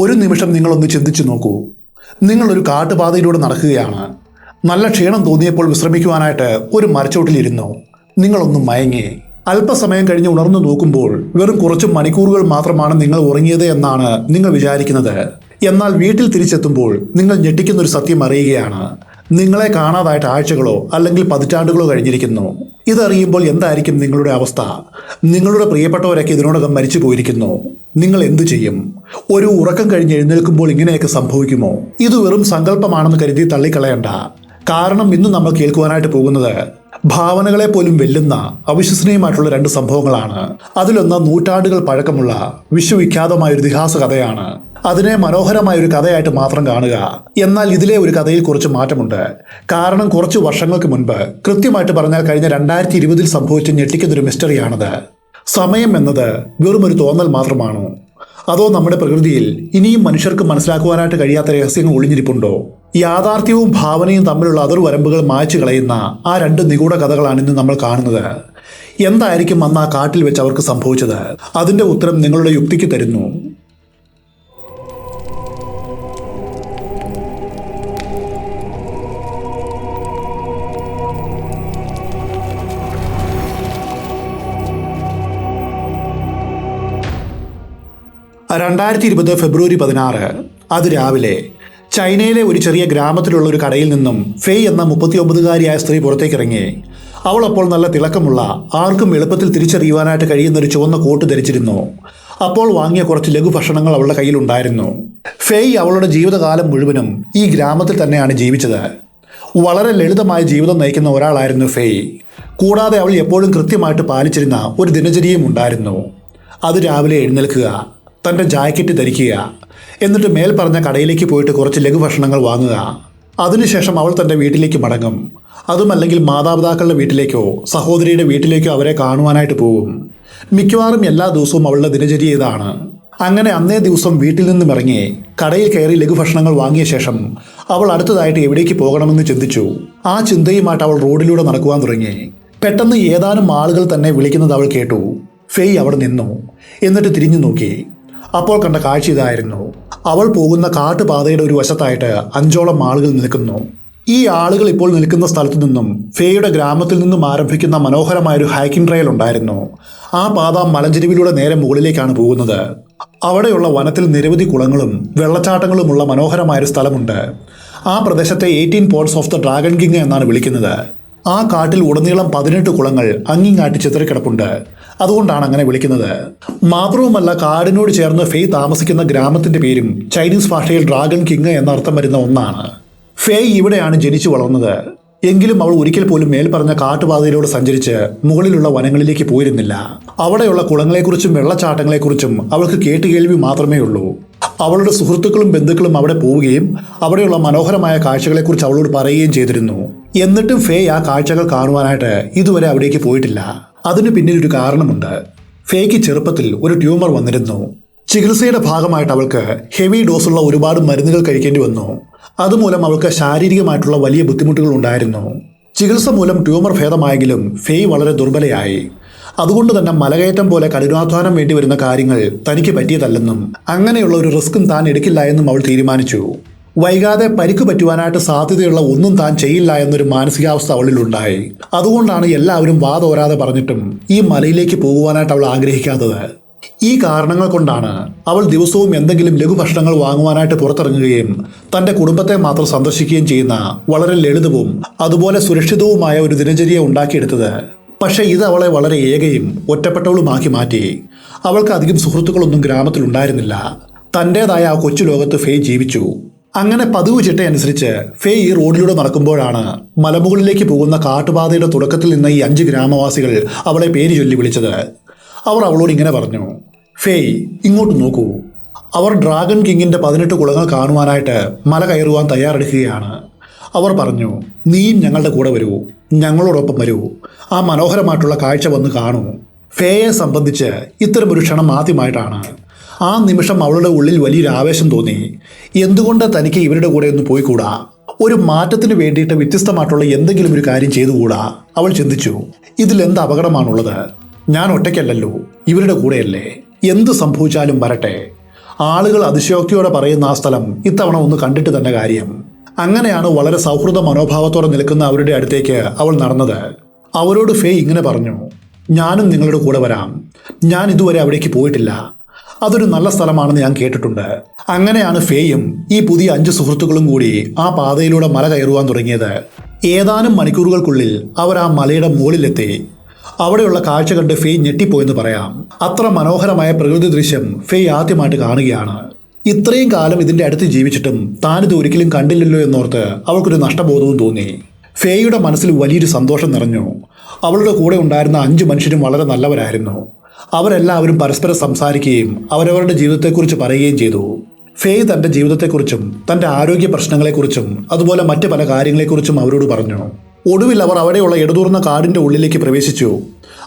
ഒരു നിമിഷം നിങ്ങളൊന്ന് ചിന്തിച്ചു നോക്കൂ. നിങ്ങളൊരു കാട്ടുപാതയിലൂടെ നടക്കുകയാണ്. നല്ല ക്ഷീണം തോന്നിയപ്പോൾ വിശ്രമിക്കുവാനായിട്ട് ഒരു മരച്ചോട്ടിലിരുന്നു. നിങ്ങളൊന്നും മയങ്ങി. അല്പസമയം കഴിഞ്ഞ് ഉണർന്നു നോക്കുമ്പോൾ വെറും കുറച്ച് മണിക്കൂറുകൾ മാത്രമാണ് നിങ്ങൾ ഉറങ്ങിയത് എന്നാണ് നിങ്ങൾ വിചാരിക്കുന്നത്. എന്നാൽ വീട്ടിൽ തിരിച്ചെത്തുമ്പോൾ നിങ്ങൾ ഞെട്ടിക്കുന്നൊരു സത്യം അറിയുകയാണ്. നിങ്ങളെ കാണാതായിട്ട് ആഴ്ചകളോ അല്ലെങ്കിൽ പതിറ്റാണ്ടുകളോ കഴിഞ്ഞിരിക്കുന്നു. ഇതറിയുമ്പോൾ എന്തായിരിക്കും നിങ്ങളുടെ അവസ്ഥ? നിങ്ങളുടെ പ്രിയപ്പെട്ടവരൊക്കെ ഇതിനോടകം മരിച്ചു പോയിരിക്കുന്നു. നിങ്ങൾ എന്തു ചെയ്യും? ഒരു ഉറക്കം കഴിഞ്ഞ് എഴുന്നേൽക്കുമ്പോൾ ഇങ്ങനെയൊക്കെ സംഭവിക്കുമോ? ഇത് വെറും സങ്കല്പമാണെന്ന് കരുതി തള്ളിക്കളയണ്ട. കാരണം ഇന്ന് നമ്മൾ കേൾക്കുവാനായിട്ട് പോകുന്നത് ഭാവനകളെ പോലും വെല്ലുന്ന അവിശ്വസനീയമായിട്ടുള്ള രണ്ട് സംഭവങ്ങളാണ്. അതിലൊന്ന് നൂറ്റാണ്ടുകൾ പഴക്കമുള്ള വിശ്വവിഖ്യാതമായ ഒരു ഇതിഹാസ കഥയാണ്. അതിനെ മനോഹരമായ ഒരു കഥയായിട്ട് മാത്രം കാണുക. എന്നാൽ ഇതിലെ ഒരു കഥയിൽ കുറച്ച് മാറ്റമുണ്ട്. കാരണം കുറച്ച് വർഷങ്ങൾക്ക് മുൻപ്, കൃത്യമായിട്ട് പറഞ്ഞാൽ കഴിഞ്ഞ 2020 സംഭവിച്ച ഞെട്ടിക്കുന്നൊരു മിസ്റ്ററിയാണത്. സമയം എന്നത് വെറും ഒരു തോന്നൽ മാത്രമാണോ? അതോ നമ്മുടെ പ്രകൃതിയിൽ ഇനിയും മനുഷ്യർക്ക് മനസ്സിലാക്കുവാനായിട്ട് കഴിയാത്ത രഹസ്യങ്ങൾ ഒളിഞ്ഞിരിപ്പുണ്ടോ? യാഥാർത്ഥ്യവും ഭാവനയും തമ്മിലുള്ള അതിർവരമ്പുകൾ മായ്ച്ചു കളയുന്ന ആ രണ്ട് നിഗൂഢ കഥകളാണ് ഇന്ന് നമ്മൾ കാണുന്നത്. എന്തായിരിക്കും അന്ന് ആ കാട്ടിൽ വെച്ച് അവർക്ക് സംഭവിച്ചത്? അതിന്റെ ഉത്തരം നിങ്ങളുടെ യുക്തിക്ക് തരുന്നു. ഫെബ്രുവരി 16 അത് രാവിലെ ചൈനയിലെ ഒരു ചെറിയ ഗ്രാമത്തിലുള്ള ഒരു കടയിൽ നിന്നും ഫെയ് എന്ന 39-കാരിയായ സ്ത്രീ പുറത്തേക്കിറങ്ങി. അവൾ അപ്പോൾ നല്ല തിളക്കമുള്ള, ആർക്കും എളുപ്പത്തിൽ തിരിച്ചറിയുവാനായിട്ട് കഴിയുന്ന ഒരു ചുവന്ന കോട്ട് ധരിച്ചിരുന്നു. അപ്പോൾ വാങ്ങിയ കുറച്ച് ലഘുഭക്ഷണങ്ങൾ അവളുടെ കയ്യിലുണ്ടായിരുന്നു. ഫെയ് അവളുടെ ജീവിതകാലം മുഴുവനും ഈ ഗ്രാമത്തിൽ തന്നെയാണ് ജീവിച്ചത്. വളരെ ലളിതമായ ജീവിതം നയിക്കുന്ന ഒരാളായിരുന്നു ഫെയ്. കൂടാതെ അവൾ എപ്പോഴും കൃത്യമായിട്ട് പാലിച്ചിരുന്ന ഒരു ദിനചര്യയും ഉണ്ടായിരുന്നു. അത് രാവിലെ എഴുന്നേൽക്കുക, തൻ്റെ ജാക്കറ്റ് ധരിക്കുക, എന്നിട്ട് മേൽ പറഞ്ഞ കടയിലേക്ക് പോയിട്ട് കുറച്ച് ലഘുഭക്ഷണങ്ങൾ വാങ്ങുക. അതിനുശേഷം അവൾ തൻ്റെ വീട്ടിലേക്ക് മടങ്ങും. അതുമല്ലെങ്കിൽ മാതാപിതാക്കളുടെ വീട്ടിലേക്കോ സഹോദരിയുടെ വീട്ടിലേക്കോ അവരെ കാണുവാനായിട്ട് പോകും. മിക്കവാറും എല്ലാ ദിവസവും അവളുടെ ദിനചര്യ ഇതാണ്. അങ്ങനെ അന്നേ ദിവസം വീട്ടിൽ നിന്നും ഇറങ്ങി കടയിൽ കയറി ലഘുഭക്ഷണങ്ങൾ വാങ്ങിയ ശേഷം അവൾ അടുത്തതായിട്ട് എവിടേക്ക് പോകണമെന്ന് ചിന്തിച്ചു. ആ ചിന്തയുമായിട്ട് അവൾ റോഡിലൂടെ നടക്കുവാൻ തുടങ്ങി. പെട്ടെന്ന് ഏതാനും ആളുകൾ തന്നെ വിളിക്കുന്നത് അവൾ കേട്ടു. ഫെയ് അവിടെ നിന്നു. എന്നിട്ട് തിരിഞ്ഞു നോക്കി. അപ്പോൾ കണ്ട കാഴ്ച ഇതായിരുന്നു. അവൾ പോകുന്ന കാട്ടുപാതയുടെ ഒരു വശത്തായിട്ട് 5ഓളം ആളുകൾ നിൽക്കുന്നു. ഈ ആളുകൾ ഇപ്പോൾ നിൽക്കുന്ന സ്ഥലത്തു നിന്നും ഫെയുടെ ഗ്രാമത്തിൽ നിന്നും ആരംഭിക്കുന്ന മനോഹരമായൊരു ഹൈക്കിംഗ് ട്രയൽ ഉണ്ടായിരുന്നു. ആ പാത മലഞ്ചെരിവിലൂടെ നേരെ മുകളിലേക്കാണ് പോകുന്നത്. അവിടെയുള്ള വനത്തിൽ നിരവധി കുളങ്ങളും വെള്ളച്ചാട്ടങ്ങളുമുള്ള മനോഹരമായൊരു സ്ഥലമുണ്ട്. ആ പ്രദേശത്തെ 18 pots of the dragon king എന്നാണ് വിളിക്കുന്നത്. ആ കാട്ടിൽ ഉടനീളം 18 കുളങ്ങൾ അങ്ങിങ്ങാട്ടി ചിതറിക്കിടപ്പുണ്ട്. അതുകൊണ്ടാണ് അങ്ങനെ വിളിക്കുന്നത്. മാത്രവുമല്ല, കാടിനോട് ചേർന്ന് ഫെയ് താമസിക്കുന്ന ഗ്രാമത്തിന്റെ പേരും ചൈനീസ് ഭാഷയിൽ ഡ്രാഗൺ കിങ് എന്നർത്ഥം വരുന്ന ഒന്നാണ്. ഫെയ് ഇവിടെയാണ് ജനിച്ചു വളർന്നത്. എങ്കിലും അവൾ ഒരിക്കൽ പോലും മേൽ പറഞ്ഞ കാട്ടുപാതയിലൂടെ സഞ്ചരിച്ച് മുകളിലുള്ള വനങ്ങളിലേക്ക് പോയിരുന്നില്ല. അവിടെയുള്ള കുളങ്ങളെക്കുറിച്ചും വെള്ളച്ചാട്ടങ്ങളെക്കുറിച്ചും അവൾക്ക് കേട്ടുകേൾവി മാത്രമേ ഉള്ളൂ. അവളുടെ സുഹൃത്തുക്കളും ബന്ധുക്കളും അവിടെ പോവുകയും അവിടെയുള്ള മനോഹരമായ കാഴ്ചകളെക്കുറിച്ച് അവളോട് പറയുകയും ചെയ്തിരുന്നു. എന്നിട്ടും ഫെയ് ആ കാഴ്ചകൾ കാണുവാനായിട്ട് ഇതുവരെ അവിടേക്ക് പോയിട്ടില്ല. അതിന് പിന്നിലൊരു കാരണമുണ്ട്. ഫെയ്ക്ക് ചെറുപ്പത്തിൽ ഒരു ട്യൂമർ വന്നിരുന്നു. ചികിത്സയുടെ ഭാഗമായിട്ട് അവൾക്ക് ഹെവി ഡോസുള്ള ഒരുപാട് മരുന്നുകൾ കഴിക്കേണ്ടി വന്നു. അതുമൂലം അവൾക്ക് ശാരീരികമായിട്ടുള്ള വലിയ ബുദ്ധിമുട്ടുകൾ ഉണ്ടായിരുന്നു. ചികിത്സ മൂലം ട്യൂമർ ഭേദമായെങ്കിലും ഫെയ് വളരെ ദുർബലയായി. അതുകൊണ്ട് തന്നെ മലകയറ്റം പോലെ കഠിനാധ്വാനം വേണ്ടി വരുന്ന കാര്യങ്ങൾ തനിക്ക് പറ്റിയതല്ലെന്നും അങ്ങനെയുള്ള ഒരു റിസ്ക്കും താൻ എടുക്കില്ല എന്നും അവൾ തീരുമാനിച്ചു. വൈകാതെ പരിക്ക് പറ്റുവാനായിട്ട് സാധ്യതയുള്ള ഒന്നും താൻ ചെയ്യില്ല എന്നൊരു മാനസികാവസ്ഥ അവളിലുണ്ടായി. അതുകൊണ്ടാണ് എല്ലാവരും വാതോരാതെ പറഞ്ഞിട്ടും ഈ മലയിലേക്ക് പോകുവാനായിട്ട് അവൾ ആഗ്രഹിക്കാത്തത്. ഈ കാരണങ്ങൾ കൊണ്ടാണ് അവൾ ദിവസവും എന്തെങ്കിലും ലഘുഭക്ഷണങ്ങൾ വാങ്ങുവാനായിട്ട് പുറത്തിറങ്ങുകയും തൻ്റെ കുടുംബത്തെ മാത്രം സന്ദർശിക്കുകയും ചെയ്യുന്ന വളരെ ലളിതവും അതുപോലെ സുരക്ഷിതവുമായ ഒരു ദിനചര്യ ഉണ്ടാക്കിയെടുത്തത്. പക്ഷേ ഇത് അവളെ വളരെ ഏകയും ഒറ്റപ്പെട്ടവളുമാക്കി മാറ്റി. അവൾക്ക് അധികം സുഹൃത്തുക്കളൊന്നും ഗ്രാമത്തിലുണ്ടായിരുന്നില്ല. തൻ്റേതായ ആ കൊച്ചു ലോകത്ത് ഫെയ് ജീവിച്ചു. അങ്ങനെ പതിവ് ചിട്ടയനുസരിച്ച് ഫെയ് ഈ റോഡിലൂടെ നടക്കുമ്പോഴാണ് മലമുകളിലേക്ക് പോകുന്ന കാട്ടുപാതയുടെ തുടക്കത്തിൽ നിന്ന് ഈ 5 ഗ്രാമവാസികൾ അവളെ പേര് ചൊല്ലി വിളിച്ചത്. അവർ അവളോട് ഇങ്ങനെ പറഞ്ഞു: ഫെയ്, ഇങ്ങോട്ട് നോക്കൂ. അവർ ഡ്രാഗൺ കിങ്ങിന്റെ 18 കുളങ്ങൾ കാണുവാനായിട്ട് മല കയറുവാൻ തയ്യാറെടുക്കുകയാണ്. അവർ പറഞ്ഞു: നീയും ഞങ്ങളുടെ കൂടെ വരൂ, ഞങ്ങളോടൊപ്പം വരൂ, ആ മനോഹരമായിട്ടുള്ള കാഴ്ച വന്ന് കാണൂ. ഫെയെ സംബന്ധിച്ച് ഇത്തരമൊരു ക്ഷണം ആദ്യമായിട്ടാണ്. ആ നിമിഷം അവളുടെ ഉള്ളിൽ വലിയൊരു ആവേശം തോന്നി. എന്തുകൊണ്ട് തനിക്ക് ഇവരുടെ കൂടെ ഒന്ന് പോയിക്കൂടാ? ഒരു മാറ്റത്തിന് വേണ്ടിയിട്ട് വ്യത്യസ്തമായിട്ടുള്ള എന്തെങ്കിലും ഒരു കാര്യം ചെയ്തുകൂടാ? അവൾ ചിന്തിച്ചു. ഇതിലെന്ത് അപകടമാണുള്ളത്? ഞാൻ ഒറ്റയ്ക്കല്ലല്ലോ, ഇവരുടെ കൂടെയല്ലേ. എന്ത് സംഭവിച്ചാലും വരട്ടെ. ആളുകൾ അതിശയോക്തിയോടെ പറയുന്ന ആ സ്ഥലം ഇത്തവണ ഒന്ന് കണ്ടിട്ട് തന്നെ കാര്യം. അങ്ങനെയാണ് വളരെ സൗഹൃദ മനോഭാവത്തോടെ നിൽക്കുന്ന അവരുടെ അടുത്തേക്ക് അവൾ നടന്നത്. അവരോട് ഫേയ് ഇങ്ങനെ പറഞ്ഞു, ഞാനും നിങ്ങളുടെ കൂടെ വരാം. ഞാൻ ഇതുവരെ അവിടേക്ക് പോയിട്ടില്ല. അതൊരു നല്ല സ്ഥലമാണെന്ന് ഞാൻ കേട്ടിട്ടുണ്ട്. അങ്ങനെയാണ് ഫേയും ഈ പുതിയ 5 സുഹൃത്തുക്കളും കൂടി ആ പാതയിലൂടെ മല കയറുവാൻ തുടങ്ങിയത്. ഏതാനും മണിക്കൂറുകൾക്കുള്ളിൽ അവർ ആ മലയുടെ മുകളിലെത്തി. അവിടെയുള്ള കാഴ്ച കണ്ട് ഫേയ് ഞെട്ടിപ്പോയെന്ന് പറയാം. അത്ര മനോഹരമായ പ്രകൃതി ദൃശ്യം ഫേയ് ആദ്യമായിട്ട് കാണുകയാണ്. ഇത്രയും കാലം ഇതിന്റെ അടുത്ത് ജീവിച്ചിട്ടും താനിത് ഒരിക്കലും കണ്ടില്ലല്ലോ എന്നോർത്ത് അവൾക്കൊരു നഷ്ടബോധവും തോന്നി. ഫേയുടെ മനസ്സിൽ വലിയൊരു സന്തോഷം നിറഞ്ഞു. അവളുടെ കൂടെ ഉണ്ടായിരുന്ന 5 മനുഷ്യരും വളരെ നല്ലവരായിരുന്നു. അവരെല്ലാവരും പരസ്പരം സംസാരിക്കുകയും അവരവരുടെ ജീവിതത്തെക്കുറിച്ച് പറയുകയും ചെയ്തു. ഫേയ് തന്റെ ജീവിതത്തെക്കുറിച്ചും തന്റെ ആരോഗ്യ പ്രശ്നങ്ങളെക്കുറിച്ചും അതുപോലെ മറ്റ് പല കാര്യങ്ങളെക്കുറിച്ചും അവരോട് പറഞ്ഞു. ഒടുവിൽ അവർ അവിടെയുള്ള ഇടതൂർന്ന കാടിന്റെ ഉള്ളിലേക്ക് പ്രവേശിച്ചു.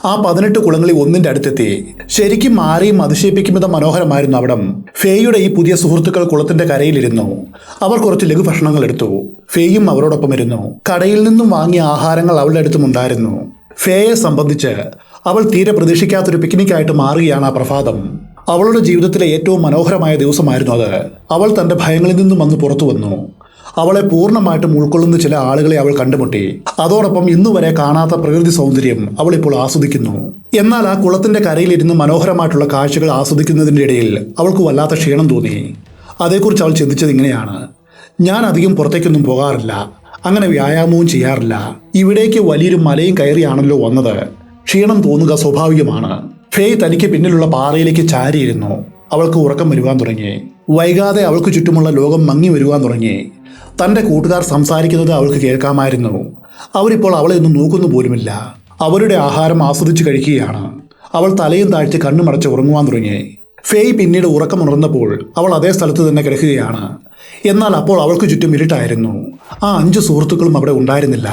ആ 18 കുളങ്ങളിൽ ഒന്നിന്റെ അടുത്തെത്തി. ശരിക്കും ആരെയും അതിശയിപ്പിക്കും വിധം മനോഹരമായിരുന്നു അവിടം. ഫേയുടെ ഈ പുതിയ സുഹൃത്തുക്കൾ കുളത്തിന്റെ കരയിലിരുന്നു. അവർ കുറച്ച് ലഘുഭക്ഷണങ്ങൾ എടുത്തു. ഫേയും അവരോടൊപ്പം ഇരുന്നു. കടയിൽ നിന്നും വാങ്ങിയ ആഹാരങ്ങൾ അവളുടെ അടുത്തും ഉണ്ടായിരുന്നു. ഫേയെ സംബന്ധിച്ച് അവൾ തീരെ പ്രതീക്ഷിക്കാത്തൊരു പിക്നിക്കായിട്ട് മാറുകയാണ് ആ പ്രഭാതം. അവളുടെ ജീവിതത്തിലെ ഏറ്റവും മനോഹരമായ ദിവസമായിരുന്നു അത്. അവൾ തന്റെ ഭയങ്ങളിൽ നിന്നും വന്ന് പുറത്തു വന്നു. അവളെ പൂർണ്ണമായിട്ടും ഉൾക്കൊള്ളുന്ന ചില ആളുകളെ അവൾ കണ്ടുമുട്ടി. അതോടൊപ്പം ഇന്നുവരെ കാണാത്ത പ്രകൃതി സൗന്ദര്യം അവൾ ഇപ്പോൾ ആസ്വദിക്കുന്നു. എന്നാൽ ആ കുളത്തിന്റെ കരയിലിരുന്ന് മനോഹരമായിട്ടുള്ള കാഴ്ചകൾ ആസ്വദിക്കുന്നതിൻ്റെ ഇടയിൽ അവൾക്ക് വല്ലാത്ത ക്ഷീണം തോന്നി. അതേക്കുറിച്ച് അവൾ ചിന്തിച്ചത് ഇങ്ങനെയാണ്, ഞാൻ അധികം പുറത്തേക്കൊന്നും പോകാറില്ല, അങ്ങനെ വ്യായാമവും ചെയ്യാറില്ല. ഇവിടേക്ക് വലിയൊരു മലയും കയറിയാണല്ലോ വന്നത്. ക്ഷീണം തോന്നുക സ്വാഭാവികമാണ്. ഫേയ് തനിക്ക് പിന്നിലുള്ള പാറയിലേക്ക് ചാരിയിരുന്നു. അവൾക്ക് ഉറക്കം വരുവാൻ തുടങ്ങി. വൈകാതെ അവൾക്ക് ചുറ്റുമുള്ള ലോകം മങ്ങി വരുവാൻ തുടങ്ങി. തന്റെ കൂട്ടുകാർ സംസാരിക്കുന്നത് അവൾക്ക് കേൾക്കാമായിരുന്നു. അവരിപ്പോൾ അവളെ ഒന്നും നോക്കുന്നു പോലുമില്ല. അവരുടെ ആഹാരം ആസ്വദിച്ച് കഴിക്കുകയാണ്. അവൾ തലയും താഴ്ത്തി കണ്ണുമടച്ച് ഉറങ്ങുവാൻ തുടങ്ങി. ഫേയ് പിന്നീട് ഉറക്കമുണർന്നപ്പോൾ അവൾ അതേ സ്ഥലത്ത് തന്നെ കിടക്കുകയാണ്. എന്നാൽ അപ്പോൾ അവൾക്ക് ചുറ്റും ഇരുട്ടായിരുന്നു. ആ 5 സുഹൃത്തുക്കളും അവിടെ ഉണ്ടായിരുന്നില്ല.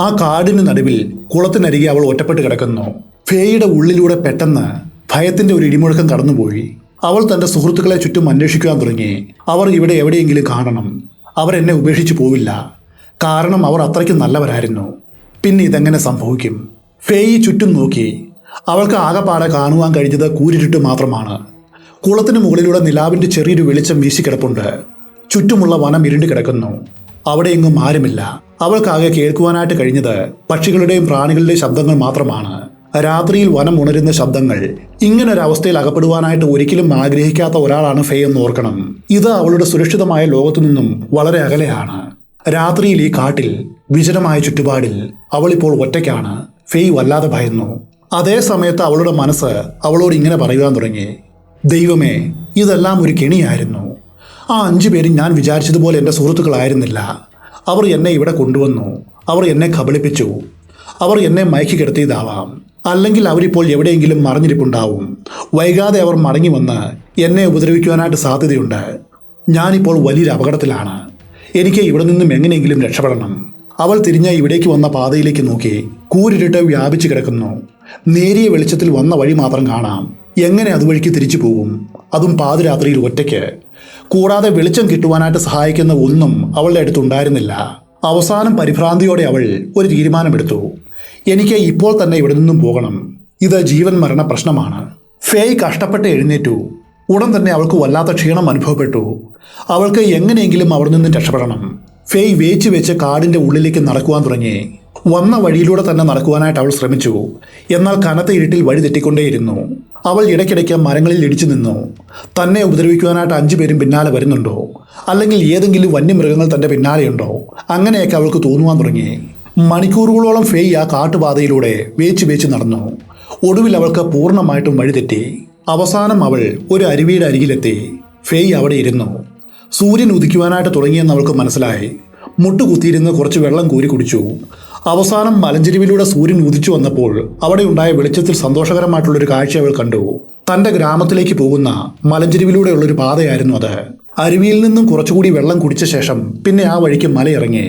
ആ കാടിന് നടുവിൽ കുളത്തിനരികെ അവൾ ഒറ്റപ്പെട്ട് കിടക്കുന്നു. ഫേയുടെ ഉള്ളിലൂടെ പെട്ടെന്ന് ഭയത്തിന്റെ ഒരു ഇടിമുഴക്കം കടന്നുപോയി. അവൾ തന്റെ സുഹൃത്തുക്കളെ ചുറ്റും അന്വേഷിക്കുവാൻ തുടങ്ങി. അവർ ഇവിടെ എവിടെയെങ്കിലും കാണണം. അവരെന്നെ ഉപേക്ഷിച്ചു പോവില്ല. കാരണം അവർ അത്രയ്ക്ക് നല്ലവരായിരുന്നു. പിന്നെ ഇതെങ്ങനെ സംഭവിക്കും? ഫേയി ചുറ്റും നോക്കി. അവൾക്ക് ആകെപ്പാടെ കാണുവാൻ കഴിഞ്ഞത് കൂരിരുട്ട് മാത്രമാണ്. കുളത്തിന് മുകളിലൂടെ നിലാവിന്റെ ചെറിയൊരു വെളിച്ചം വീശിക്കിടപ്പുണ്ട്. ചുറ്റുമുള്ള വനം ഇരുണ്ട് കിടക്കുന്നു. അവിടെയെങ്ങും ആരുമില്ല. അവൾക്കാകെ കേൾക്കുവാനായിട്ട് കഴിഞ്ഞത് പക്ഷികളുടെയും പ്രാണികളുടെയും ശബ്ദങ്ങൾ മാത്രമാണ്. രാത്രിയിൽ വനം ഉണരുന്ന ശബ്ദങ്ങൾ. ഇങ്ങനൊരവസ്ഥയിൽ അകപ്പെടുവാനായിട്ട് ഒരിക്കലും ആഗ്രഹിക്കാത്ത ഒരാളാണ് ഫേയ് എന്ന് ഓർക്കണം. ഇത് അവളുടെ സുരക്ഷിതമായ ലോകത്തു നിന്നും വളരെ അകലെയാണ്. രാത്രിയിൽ ഈ കാട്ടിൽ വിജനമായ ചുറ്റുപാടിൽ അവളിപ്പോൾ ഒറ്റയ്ക്കാണ്. ഫേയ് വല്ലാതെ ഭയന്നു. അതേ സമയത്ത് അവളുടെ മനസ്സ് അവളോട് ഇങ്ങനെ പറയുവാൻ തുടങ്ങി, ദൈവമേ, ഇതെല്ലാം ഒരു കെണിയായിരുന്നു. ആ 5 പേരും ഞാൻ വിചാരിച്ചതുപോലെ എൻ്റെ സുഹൃത്തുക്കളായിരുന്നില്ല. അവർ എന്നെ ഇവിടെ കൊണ്ടുവന്നു. അവർ എന്നെ കബളിപ്പിച്ചു. അവർ എന്നെ മയക്കി കിടത്തിയതാവാം. അല്ലെങ്കിൽ അവരിപ്പോൾ എവിടെയെങ്കിലും മറിഞ്ഞിരിപ്പുണ്ടാവും. വൈകാതെ അവർ മടങ്ങി വന്ന് എന്നെ ഉപദ്രവിക്കുവാനായിട്ട് സാധ്യതയുണ്ട്. ഞാനിപ്പോൾ വലിയൊരു അപകടത്തിലാണ്. എനിക്ക് ഇവിടെ നിന്നും എങ്ങനെയെങ്കിലും രക്ഷപ്പെടണം. അവൾ തിരിഞ്ഞ് ഇവിടേക്ക് വന്ന പാതയിലേക്ക് നോക്കി. കൂരിരുട്ട് വ്യാപിച്ചു കിടക്കുന്നു. നേരിയ വെളിച്ചത്തിൽ വന്ന വഴി മാത്രം കാണാം. എങ്ങനെ അതുവഴിക്ക് തിരിച്ചു പോകും? അതും പാതിരാത്രിയിൽ ഒറ്റയ്ക്ക്. കൂടാതെ വെളിച്ചം കിട്ടുവാനായിട്ട് സഹായിക്കുന്ന ഒന്നും അവളുടെ അടുത്തുണ്ടായിരുന്നില്ല. അവസാനം പരിഭ്രാന്തിയോടെ അവൾ ഒരു തീരുമാനമെടുത്തു. എനിക്ക് ഇപ്പോൾ തന്നെ ഇവിടെ നിന്നും പോകണം. ഇത് ജീവൻ മരണ പ്രശ്നമാണ്. ഫേയ് കഷ്ടപ്പെട്ട് എഴുന്നേറ്റു. ഉടൻ തന്നെ അവൾക്ക് വല്ലാത്ത ക്ഷീണം അനുഭവപ്പെട്ടു. അവൾക്ക് എങ്ങനെയെങ്കിലും അവിടെ നിന്ന് രക്ഷപ്പെടണം. ഫേയ് വേച്ച് വെച്ച് കാടിന്റെ ഉള്ളിലേക്ക് നടക്കുവാൻ തുടങ്ങി. വന്ന വഴിയിലൂടെ തന്നെ നടക്കുവാനായിട്ട് അവൾ ശ്രമിച്ചു. എന്നാൽ കനത്ത ഇരുട്ടിൽ വഴി തെറ്റിക്കൊണ്ടേയിരുന്നു. അവൾ ഇടയ്ക്കിടയ്ക്ക് മരങ്ങളിൽ ഇടിച്ചു നിന്നു. തന്നെ ഉപദ്രവിക്കുവാനായിട്ട് 5 പേരും പിന്നാലെ വരുന്നുണ്ടോ, അല്ലെങ്കിൽ ഏതെങ്കിലും വന്യമൃഗങ്ങൾ തന്റെ പിന്നാലെയുണ്ടോ, അങ്ങനെയൊക്കെ അവൾക്ക് തോന്നുവാൻ തുടങ്ങി. മണിക്കൂറുകളോളം ഫേയ് ആ കാട്ടുപാതയിലൂടെ വേച്ച് നടന്നു. ഒടുവിൽ അവൾക്ക് പൂർണ്ണമായിട്ടും വഴിതെറ്റി. അവസാനം അവൾ ഒരു അരുവിയുടെ അരികിലെത്തി. ഫേയ് അവിടെ ഇരുന്നു. സൂര്യൻ ഉദിക്കുവാനായിട്ട് തുടങ്ങിയെന്ന് അവൾക്ക് മനസ്സിലായി. മുട്ടുകുത്തിയിരുന്ന് കുറച്ച് വെള്ളം കോരി കുടിച്ചു. അവസാനം മലഞ്ചെരിവിലൂടെ സൂര്യൻ ഉദിച്ചു വന്നപ്പോൾ അവിടെ ഉണ്ടായ വെളിച്ചത്തിൽ സന്തോഷകരമായിട്ടുള്ളൊരു കാഴ്ച അവൾ കണ്ടു. തന്റെ ഗ്രാമത്തിലേക്ക് പോകുന്ന മലഞ്ചെരിവിലൂടെയുള്ളൊരു പാതയായിരുന്നു അത്. അരുവിയിൽ നിന്നും കുറച്ചുകൂടി വെള്ളം കുടിച്ച ശേഷം പിന്നെ ആ വഴിക്ക് മലയിറങ്ങി.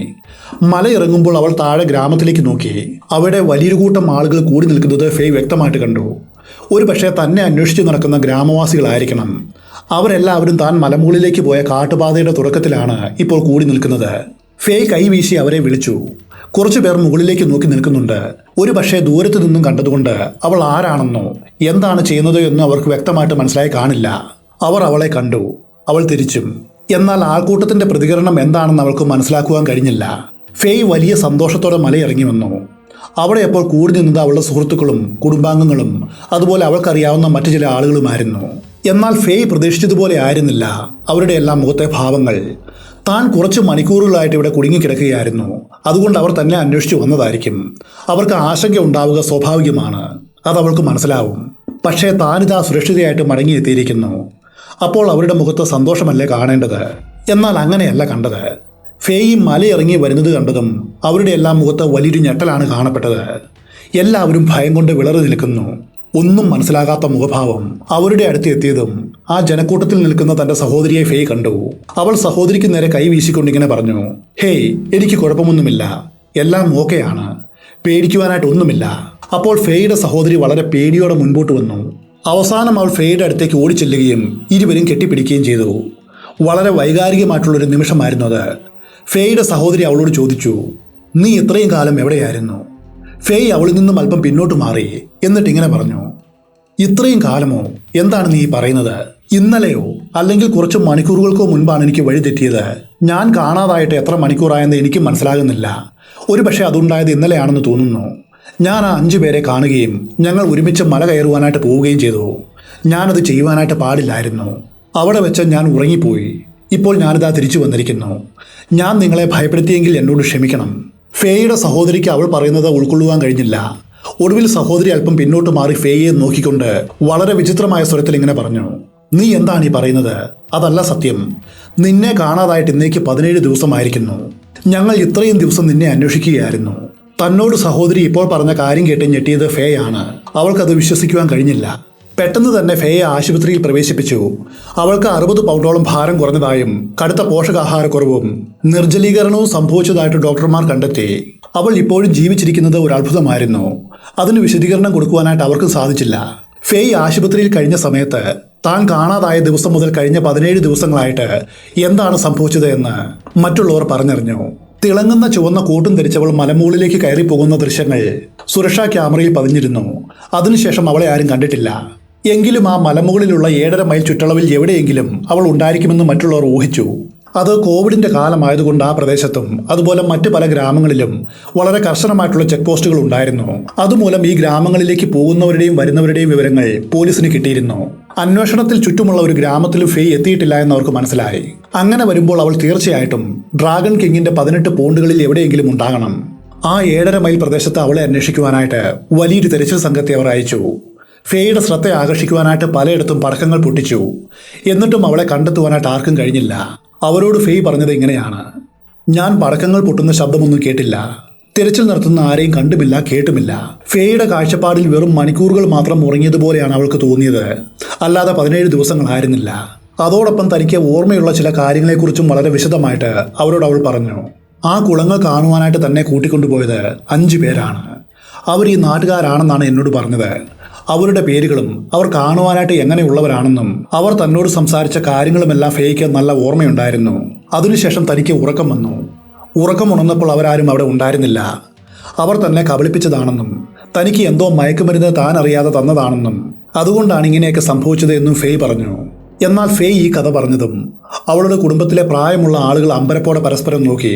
മലയിറങ്ങുമ്പോൾ അവൾ താഴെ ഗ്രാമത്തിലേക്ക് നോക്കി. അവിടെ വലിയൊരു കൂട്ടം ആളുകൾ കൂടി നിൽക്കുന്നത് ഫേയ് വ്യക്തമായിട്ട് കണ്ടു. ഒരു പക്ഷേ തന്നെ അന്വേഷിച്ച് നടക്കുന്ന ഗ്രാമവാസികളായിരിക്കണം. അവരെല്ലാവരും താൻ മലമുകളിലേക്ക് പോയ കാട്ടുപാതയുടെ തുടക്കത്തിലാണ് ഇപ്പോൾ കൂടി നിൽക്കുന്നത്. ഫേയ് കൈവീശി അവരെ വിളിച്ചു. കുറച്ചു പേർ മുകളിലേക്ക് നോക്കി നിൽക്കുന്നുണ്ട്. ഒരു പക്ഷേ ദൂരത്തു നിന്നും കണ്ടതുകൊണ്ട് അവൾ ആരാണെന്നോ എന്താണ് ചെയ്യുന്നത് എന്നോ അവർക്ക് വ്യക്തമായിട്ട് മനസ്സിലായി കാണില്ല. അവർ അവളെ കണ്ടു, അവൾ തിരിച്ചും. എന്നാൽ ആൾക്കൂട്ടത്തിന്റെ പ്രതികരണം എന്താണെന്ന് അവൾക്ക് മനസ്സിലാക്കുവാൻ കഴിഞ്ഞില്ല. ഫേയ് വലിയ സന്തോഷത്തോടെ മലയിറങ്ങി വന്നു. അവിടെ അപ്പോൾ കൂടി നിന്നത് അവളുടെ സുഹൃത്തുക്കളും കുടുംബാംഗങ്ങളും അതുപോലെ അവൾക്കറിയാവുന്ന മറ്റു ചില ആളുകളുമായിരുന്നു. എന്നാൽ ഫേയ് പ്രതീക്ഷിച്ചതുപോലെ ആയിരുന്നില്ല അവരുടെ എല്ലാം മുഖത്തെ ഭാവങ്ങൾ. താൻ കുറച്ച് മണിക്കൂറുകളായിട്ട് ഇവിടെ കുടുങ്ങിക്കിടക്കുകയായിരുന്നു, അതുകൊണ്ട് അവർ തന്നെ അന്വേഷിച്ചു വന്നതായിരിക്കും. അവർക്ക് ആശങ്ക ഉണ്ടാവുക സ്വാഭാവികമാണ്, അതവൾക്ക് മനസ്സിലാവും. പക്ഷേ താനിതാ സുരക്ഷിതയായിട്ട് മടങ്ങിയെത്തിയിരിക്കുന്നു. അപ്പോൾ അവരുടെ മുഖത്ത് സന്തോഷമല്ലേ കാണേണ്ടത്? എന്നാൽ അങ്ങനെയല്ല കണ്ടത്. ഫേയി മലയിറങ്ങി വരുന്നത് കണ്ടതും അവരുടെ എല്ലാം മുഖത്ത് വലിയൊരു ഞെട്ടലാണ് കാണപ്പെട്ടത്. എല്ലാവരും ഭയം കൊണ്ട് വിളറി നിൽക്കുന്നു. ഒന്നും മനസ്സിലാകാത്ത മുഖഭാവം. അവരുടെ അടുത്ത് എത്തിയതും ആ ജനക്കൂട്ടത്തിൽ നിൽക്കുന്ന തന്റെ സഹോദരിയെ ഫേയ് കണ്ടു. അവൾ സഹോദരിക്ക് നേരെ കൈ വീശിക്കൊണ്ടിങ്ങനെ പറഞ്ഞു, ഹേയ്, എനിക്ക് കുഴപ്പമൊന്നുമില്ല, എല്ലാം ഓക്കെയാണ്, പേടിക്കുവാനായിട്ട് ഒന്നുമില്ല. അപ്പോൾ ഫേയുടെ സഹോദരി വളരെ പേടിയോടെ മുൻപോട്ട് വന്നു. അവസാനം അവൾ ഫേയുടെ അടുത്തേക്ക് ഓടിച്ചെല്ലുകയും ഇരുവരും കെട്ടിപ്പിടിക്കുകയും ചെയ്തു. വളരെ വൈകാരികമായിട്ടുള്ളൊരു നിമിഷമായിരുന്നു അത്. ഫേയുടെ സഹോദരി അവളോട് ചോദിച്ചു, നീ ഇത്രയും കാലം എവിടെയായിരുന്നു? ഫേയ് അവളിൽ നിന്നും അല്പം പിന്നോട്ട് മാറി. എന്നിട്ട് ഇങ്ങനെ പറഞ്ഞു, ഇത്രയും കാലമോ? എന്താണ് നീ പറയുന്നത്? ഇന്നലെയോ അല്ലെങ്കിൽ കുറച്ച് മണിക്കൂറുകൾക്കോ മുൻപാണ് എനിക്ക് വഴി തെറ്റിയത്. ഞാൻ കാണാതായിട്ട് എത്ര മണിക്കൂറായെന്ന് എനിക്ക് മനസ്സിലാകുന്നില്ല. ഒരു പക്ഷേ അതുണ്ടായത് ഇന്നലെയാണെന്ന് തോന്നുന്നു. ഞാൻ ആ 5 പേരെ കാണുകയും ഞങ്ങൾ ഒരുമിച്ച് മല കയറുവാനായിട്ട് പോവുകയും ചെയ്തു. ഞാനത് ചെയ്യുവാനായിട്ട് പാടില്ലായിരുന്നു. അവിടെ വെച്ച് ഞാൻ ഉറങ്ങിപ്പോയി. ഇപ്പോൾ ഞാനിതാ തിരിച്ചു വന്നിരിക്കുന്നു. ഞാൻ നിങ്ങളെ ഭയപ്പെടുത്തിയെങ്കിൽ എന്നോട് ക്ഷമിക്കണം. ഫേയുടെ സഹോദരിക്ക് അവൾ പറയുന്നത് ഉൾക്കൊള്ളുവാൻ കഴിഞ്ഞില്ല. ഒടുവിൽ സഹോദരി അല്പം പിന്നോട്ട് മാറി ഫേയെ നോക്കിക്കൊണ്ട് വളരെ വിചിത്രമായ സ്വരത്തിൽ ഇങ്ങനെ പറഞ്ഞു, നീ എന്താണ് ഈ പറയുന്നത്? അതല്ല സത്യം. നിന്നെ കാണാതായിട്ട് ഇന്നേക്ക് 17 ദിവസമായിരിക്കുന്നു. ഞങ്ങൾ ഇത്രയും ദിവസം നിന്നെ അന്വേഷിക്കുകയായിരുന്നു. തന്നോട് സഹോദരി ഇപ്പോൾ പറഞ്ഞ കാര്യം കേട്ട് ഞെട്ടിയത് ഫേയാണ്. അവൾക്കത് വിശ്വസിക്കുവാൻ കഴിഞ്ഞില്ല. പെട്ടെന്ന് തന്നെ ഫേയെ ആശുപത്രിയിൽ പ്രവേശിപ്പിച്ചു. അവൾക്ക് 60 പൗണ്ടോളം ഭാരം കുറഞ്ഞതായും കടുത്ത പോഷകാഹാരക്കുറവും നിർജ്ജലീകരണവും സംഭവിച്ചതായിട്ട് ഡോക്ടർമാർ കണ്ടെത്തി. അവൾ ഇപ്പോഴും ജീവിച്ചിരിക്കുന്നത് ഒരു അത്ഭുതമായിരുന്നു. അതിന് വിശദീകരണം കൊടുക്കുവാനായിട്ട് അവർക്ക് സാധിച്ചില്ല. ഫേയ് ആശുപത്രിയിൽ കഴിഞ്ഞ സമയത്ത് താൻ കാണാതായ ദിവസം മുതൽ കഴിഞ്ഞ 17 ദിവസങ്ങളായിട്ട് എന്താണ് സംഭവിച്ചത് എന്ന് മറ്റുള്ളവർ പറഞ്ഞറിഞ്ഞു. തിളങ്ങുന്ന ചുവന്ന കൂട്ടും ധരിച്ചവൾ മലമുകളിലേക്ക് കയറി പോകുന്ന ദൃശ്യങ്ങൾ സുരക്ഷാ ക്യാമറയിൽ പതിഞ്ഞിരുന്നു. അതിനുശേഷം അവളെ ആരും കണ്ടിട്ടില്ല. എങ്കിലും ആ മലമുകളിലുള്ള 7.5 മൈൽ ചുറ്റളവിൽ എവിടെയെങ്കിലും അവൾ ഉണ്ടായിരിക്കുമെന്ന് മറ്റുള്ളവർ ഊഹിച്ചു. അത് കോവിഡിന്റെ കാലമായതുകൊണ്ട് ആ പ്രദേശത്തും അതുപോലെ മറ്റ് പല ഗ്രാമങ്ങളിലും വളരെ കർശനമായിട്ടുള്ള ചെക്ക് പോസ്റ്റുകൾ ഉണ്ടായിരുന്നു. അതുമൂലം ഈ ഗ്രാമങ്ങളിലേക്ക് പോകുന്നവരുടെയും വരുന്നവരുടെയും വിവരങ്ങൾ പോലീസിന് കിട്ടിയിരുന്നു. അന്വേഷണത്തിൽ ചുറ്റുമുള്ള ഒരു ഗ്രാമത്തിലും ഫേയ് എത്തിയിട്ടില്ല എന്ന് അവർക്ക് മനസ്സിലായി. അങ്ങനെ വരുമ്പോൾ അവൾ തീർച്ചയായിട്ടും ഡ്രാഗൺ കിങ്ങിന്റെ 18 പോണ്ടുകളിൽ എവിടെയെങ്കിലും ഉണ്ടാകണം. ആ 7.5 മൈൽ പ്രദേശത്ത് അവളെ അന്വേഷിക്കുവാനായിട്ട് വലിയൊരു തെരച്ചിൽ സംഘത്തെ അവർ അയച്ചു. ഫേയുടെ ശ്രദ്ധ ആകർഷിക്കുവാനായിട്ട് പലയിടത്തും പടക്കങ്ങൾ പൊട്ടിച്ചു. എന്നിട്ടും അവളെ കണ്ടെത്തുവാനായിട്ട് ആർക്കും കഴിഞ്ഞില്ല. അവരോട് ഫേയ് പറഞ്ഞത് ഇങ്ങനെയാണ്, ഞാൻ പടക്കങ്ങൾ പൊട്ടുന്ന ശബ്ദമൊന്നും കേട്ടില്ല. തിരച്ചിൽ നടത്തുന്ന ആരെയും കണ്ടുമില്ല, കേട്ടുമില്ല. ഫേയുടെ കാഴ്ചപ്പാടിൽ വെറും മണിക്കൂറുകൾ മാത്രം ഉറങ്ങിയതുപോലെയാണ് അവൾക്ക് തോന്നിയത്, അല്ലാതെ 17 ദിവസങ്ങളായിരുന്നില്ല. അതോടൊപ്പം തനിക്ക് ഓർമ്മയുള്ള ചില കാര്യങ്ങളെക്കുറിച്ചും വളരെ വിശദമായിട്ട് അവരോട് അവൾ പറഞ്ഞു. ആ കുളങ്ങൾ കാണുവാനായിട്ട് തന്നെ കൂട്ടിക്കൊണ്ടുപോയത് 5 പേരാണ്. അവർ ഈ നാട്ടുകാരാണെന്നാണ് എന്നോട് പറഞ്ഞത്. അവരുടെ പേരുകളും അവർ കാണുവാനായിട്ട് എങ്ങനെയുള്ളവരാണെന്നും അവർ തന്നോട് സംസാരിച്ച കാര്യങ്ങളുമെല്ലാം ഫേയ്ക്ക് നല്ല ഓർമ്മയുണ്ടായിരുന്നു. അതിനുശേഷം തനിക്ക് ഉറക്കം വന്നു. ഉറക്കമുണർന്നപ്പോൾ അവരാരും അവിടെ ഉണ്ടായിരുന്നില്ല. അവർ തന്നെ കബളിപ്പിച്ചതാണെന്നും തനിക്ക് എന്തോ മയക്കുമരുന്ന് താൻ അറിയാതെ തന്നതാണെന്നും അതുകൊണ്ടാണ് ഇങ്ങനെയൊക്കെ സംഭവിച്ചത് എന്നും ഫേയ് പറഞ്ഞു. എന്നാൽ ഫേയ് ഈ കഥ പറഞ്ഞതും അവളുടെ കുടുംബത്തിലെ പ്രായമുള്ള ആളുകൾ അമ്പരപ്പോടെ പരസ്പരം നോക്കി.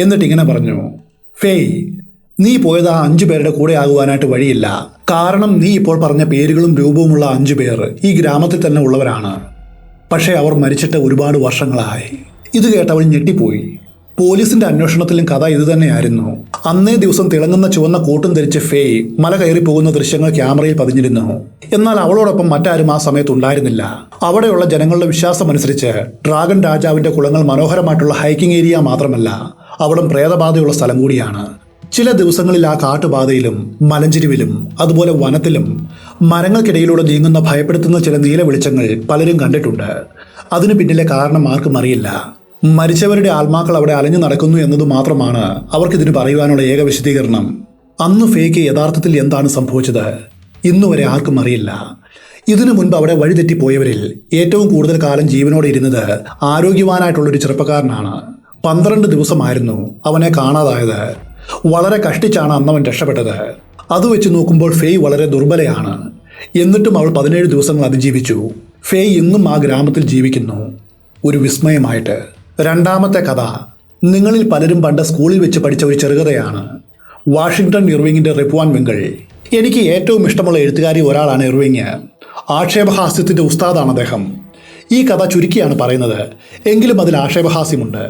എന്നിട്ട് ഇങ്ങനെ പറഞ്ഞു, ഫേയ്, നീ പോയത് ആ 5 പേരുടെ കൂടെ ആകുവാനായിട്ട് വഴിയില്ല. കാരണം നീ ഇപ്പോൾ പറഞ്ഞ പേരുകളും രൂപവുമുള്ള 5 പേർ ഈ ഗ്രാമത്തിൽ തന്നെ ഉള്ളവരാണ്. പക്ഷേ അവർ മരിച്ചിട്ട് ഒരുപാട് വർഷങ്ങളായി. ഇത് കേട്ടവൾ ഞെട്ടിപ്പോയി. പോലീസിന്റെ അന്വേഷണത്തിലും കഥ ഇതുതന്നെയായിരുന്നു. അന്നേ ദിവസം തിളങ്ങുന്ന ചുവന്ന കോട്ടും ധരിച്ച് ഫേയ് മല കയറി പോകുന്ന ദൃശ്യങ്ങൾ ക്യാമറയിൽ പതിഞ്ഞിരുന്നു. എന്നാൽ അവളോടൊപ്പം മറ്റാരും ആ സമയത്ത് ഉണ്ടായിരുന്നില്ല. അവിടെയുള്ള ജനങ്ങളുടെ വിശ്വാസമനുസരിച്ച് ഡ്രാഗൺ രാജാവിന്റെ കുളങ്ങൾ മനോഹരമായിട്ടുള്ള ഹൈക്കിംഗ് ഏരിയ മാത്രമല്ല, അവിടം പ്രേതബാധയുള്ള സ്ഥലം കൂടിയാണ്. ചില ദിവസങ്ങളിൽ ആ കാട്ടുപാതയിലും മലഞ്ചെരിവിലും അതുപോലെ വനത്തിലും മരങ്ങൾക്കിടയിലൂടെ നീങ്ങുന്ന ഭയപ്പെടുത്തുന്ന ചില നീല വെളിച്ചങ്ങൾ പലരും കണ്ടിട്ടുണ്ട്. അതിനു പിന്നിലെ കാരണം ആർക്കും അറിയില്ല. മരിച്ചവരുടെ ആത്മാക്കൾ അവിടെ അലഞ്ഞു നടക്കുന്നു എന്നത് മാത്രമാണ് അവർക്കിതിന് പറയുവാനുള്ള ഏക വിശദീകരണം. അന്ന് ഫേയ്ക്ക് യഥാർത്ഥത്തിൽ എന്താണ് സംഭവിച്ചത് ഇന്നുവരെ ആർക്കും അറിയില്ല. ഇതിനു മുൻപ് അവിടെ വഴിതെറ്റിപ്പോയവരിൽ ഏറ്റവും കൂടുതൽ കാലം ജീവനോടെ ഇരുന്നത് ആരോഗ്യവാനായിട്ടുള്ളൊരു ചെറുപ്പക്കാരനാണ്. 12 ദിവസമായിരുന്നു അവനെ കാണാതായത്. വളരെ കഷ്ടിച്ചാണ് അന്നവൻ രക്ഷപ്പെട്ടത്. അത് വെച്ച് നോക്കുമ്പോൾ ഫേയ് വളരെ ദുർബലയാണ്. എന്നിട്ടും അവൾ 17 ദിവസങ്ങൾ അതിജീവിച്ചു. ഫേയ് ഇന്നും ആ ഗ്രാമത്തിൽ ജീവിക്കുന്നു, ഒരു വിസ്മയമായിട്ട്. രണ്ടാമത്തെ കഥ നിങ്ങളിൽ പലരും പണ്ട് സ്കൂളിൽ വെച്ച് പഠിച്ച ഒരു ചെറുകഥയാണ്. വാഷിംഗ്ടൺ ഇർവിങ്ങിൻ്റെ റിപ്വാൻ വിങ്കിൾ. എനിക്ക് ഏറ്റവും ഇഷ്ടമുള്ള എഴുത്തുകാരി ഒരാളാണ് ഇർവിങ്. ആക്ഷേപഹാസ്യത്തിൻ്റെ ഉസ്താദാണ് അദ്ദേഹം. ഈ കഥ ചുരുക്കിയാണ് പറയുന്നത്, എങ്കിലും അതിൽ ആക്ഷേപഹാസ്യമുണ്ട്.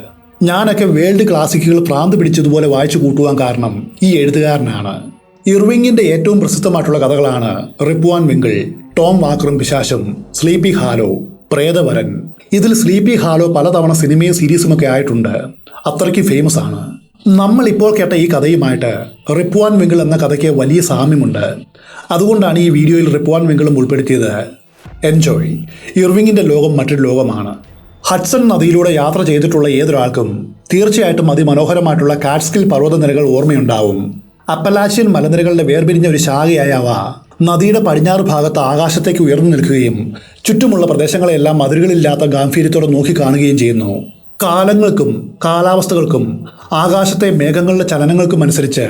ഞാനൊക്കെ വേൾഡ് ക്ലാസിക്കുകൾ ഭ്രാന്ത് പിടിച്ചതുപോലെ വായിച്ചു കൂട്ടുവാൻ കാരണം ഈ എഴുത്തുകാരനാണ്. ഇർവിങ്ങിൻ്റെ ഏറ്റവും പ്രസിദ്ധമായിട്ടുള്ള കഥകളാണ് റിപ്വാൻ വിങ്കിൾ, ടോം വാക്കറും പിശാശും, സ്ലീപ്പി ഹാലോ, പ്രേതവരൻ. ഇതിൽ സ്ലീപ്പി ഹാലോ പലതവണ സിനിമയും സീരീസുമൊക്കെ ആയിട്ടുണ്ട്, അത്രയ്ക്ക് ഫേമസ് ആണ്. നമ്മൾ ഇപ്പോൾ കേട്ട ഈ കഥയുമായിട്ട് റിപ്വാൻ വിങ്കിൾ എന്ന കഥയ്ക്ക് വലിയ സാമ്യമുണ്ട്. അതുകൊണ്ടാണ് ഈ വീഡിയോയിൽ റിപ്വാൻ വിങ്കിളും ഉൾപ്പെടുത്തിയത്. എൻജോയ്. ഇർവിങ്ങിൻ്റെ ലോകം മറ്റൊരു ലോകമാണ്. ഹഡ്സൺ നദിയിലൂടെ യാത്ര ചെയ്തിട്ടുള്ള ഏതൊരാൾക്കും തീർച്ചയായിട്ടും അതിമനോഹരമായിട്ടുള്ള കാറ്റ്സ്കിൽ പർവ്വതനിരകൾ ഓർമ്മയുണ്ടാവും. അപ്പലാച്ചിയൻ മലനിരകളുടെ വേർപിരിഞ്ഞ ഒരു ശാഖയായ അവ നദിയുടെ പടിഞ്ഞാറ് ഭാഗത്ത് ആകാശത്തേക്ക് ഉയർന്നു നിൽക്കുകയും ചുറ്റുമുള്ള പ്രദേശങ്ങളെല്ലാം അതിരുകളില്ലാത്ത ഗാംഭീര്യത്തോടെ നോക്കിക്കാണുകയും ചെയ്യുന്നു. കാലങ്ങൾക്കും കാലാവസ്ഥകൾക്കും ആകാശത്തെ മേഘങ്ങളുടെ ചലനങ്ങൾക്കും അനുസരിച്ച്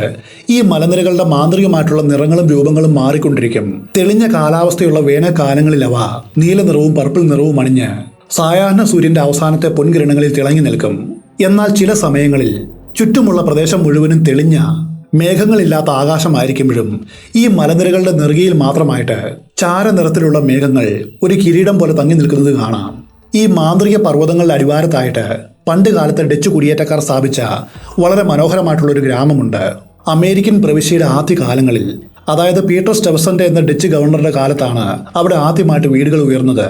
ഈ മലനിരകളുടെ മാന്ത്രികമായിട്ടുള്ള നിറങ്ങളും രൂപങ്ങളും മാറിക്കൊണ്ടിരിക്കും. തെളിഞ്ഞ കാലാവസ്ഥയുള്ള വേനൽക്കാലങ്ങളിൽ അവ നീല നിറവും പർപ്പിൾ നിറവും അണിഞ്ഞ് സായാഹ്ന സൂര്യന്റെ അവസാനത്തെ പൊൻകിരണങ്ങളിൽ തിളങ്ങി നിൽക്കും. എന്നാൽ ചില സമയങ്ങളിൽ ചുറ്റുമുള്ള പ്രദേശം മുഴുവനും തെളിഞ്ഞ മേഘങ്ങളില്ലാത്ത ആകാശമായിരിക്കുമ്പോഴും ഈ മലനിരകളുടെ നെറുകയിൽ മാത്രമായിട്ട് ചാരനിറത്തിലുള്ള മേഘങ്ങൾ ഒരു കിരീടം പോലെ തങ്ങി നിൽക്കുന്നത് കാണാം. ഈ മാന്ത്രിക പർവ്വതങ്ങളുടെ അടിവാരത്തായിട്ട് പണ്ട് കാലത്ത് ഡച്ച് കുടിയേറ്റക്കാർ സ്ഥാപിച്ച വളരെ മനോഹരമായിട്ടുള്ള ഒരു ഗ്രാമമുണ്ട്. അമേരിക്കൻ പ്രവിശ്യയുടെ ആദ്യകാലങ്ങളിൽ, അതായത് പീറ്റർ സ്റ്റെവസന്റെ എന്ന ഡച്ച് ഗവർണറുടെ കാലത്താണ് അവിടെ ആദ്യമായിട്ട് വീടുകൾ ഉയർന്നത്.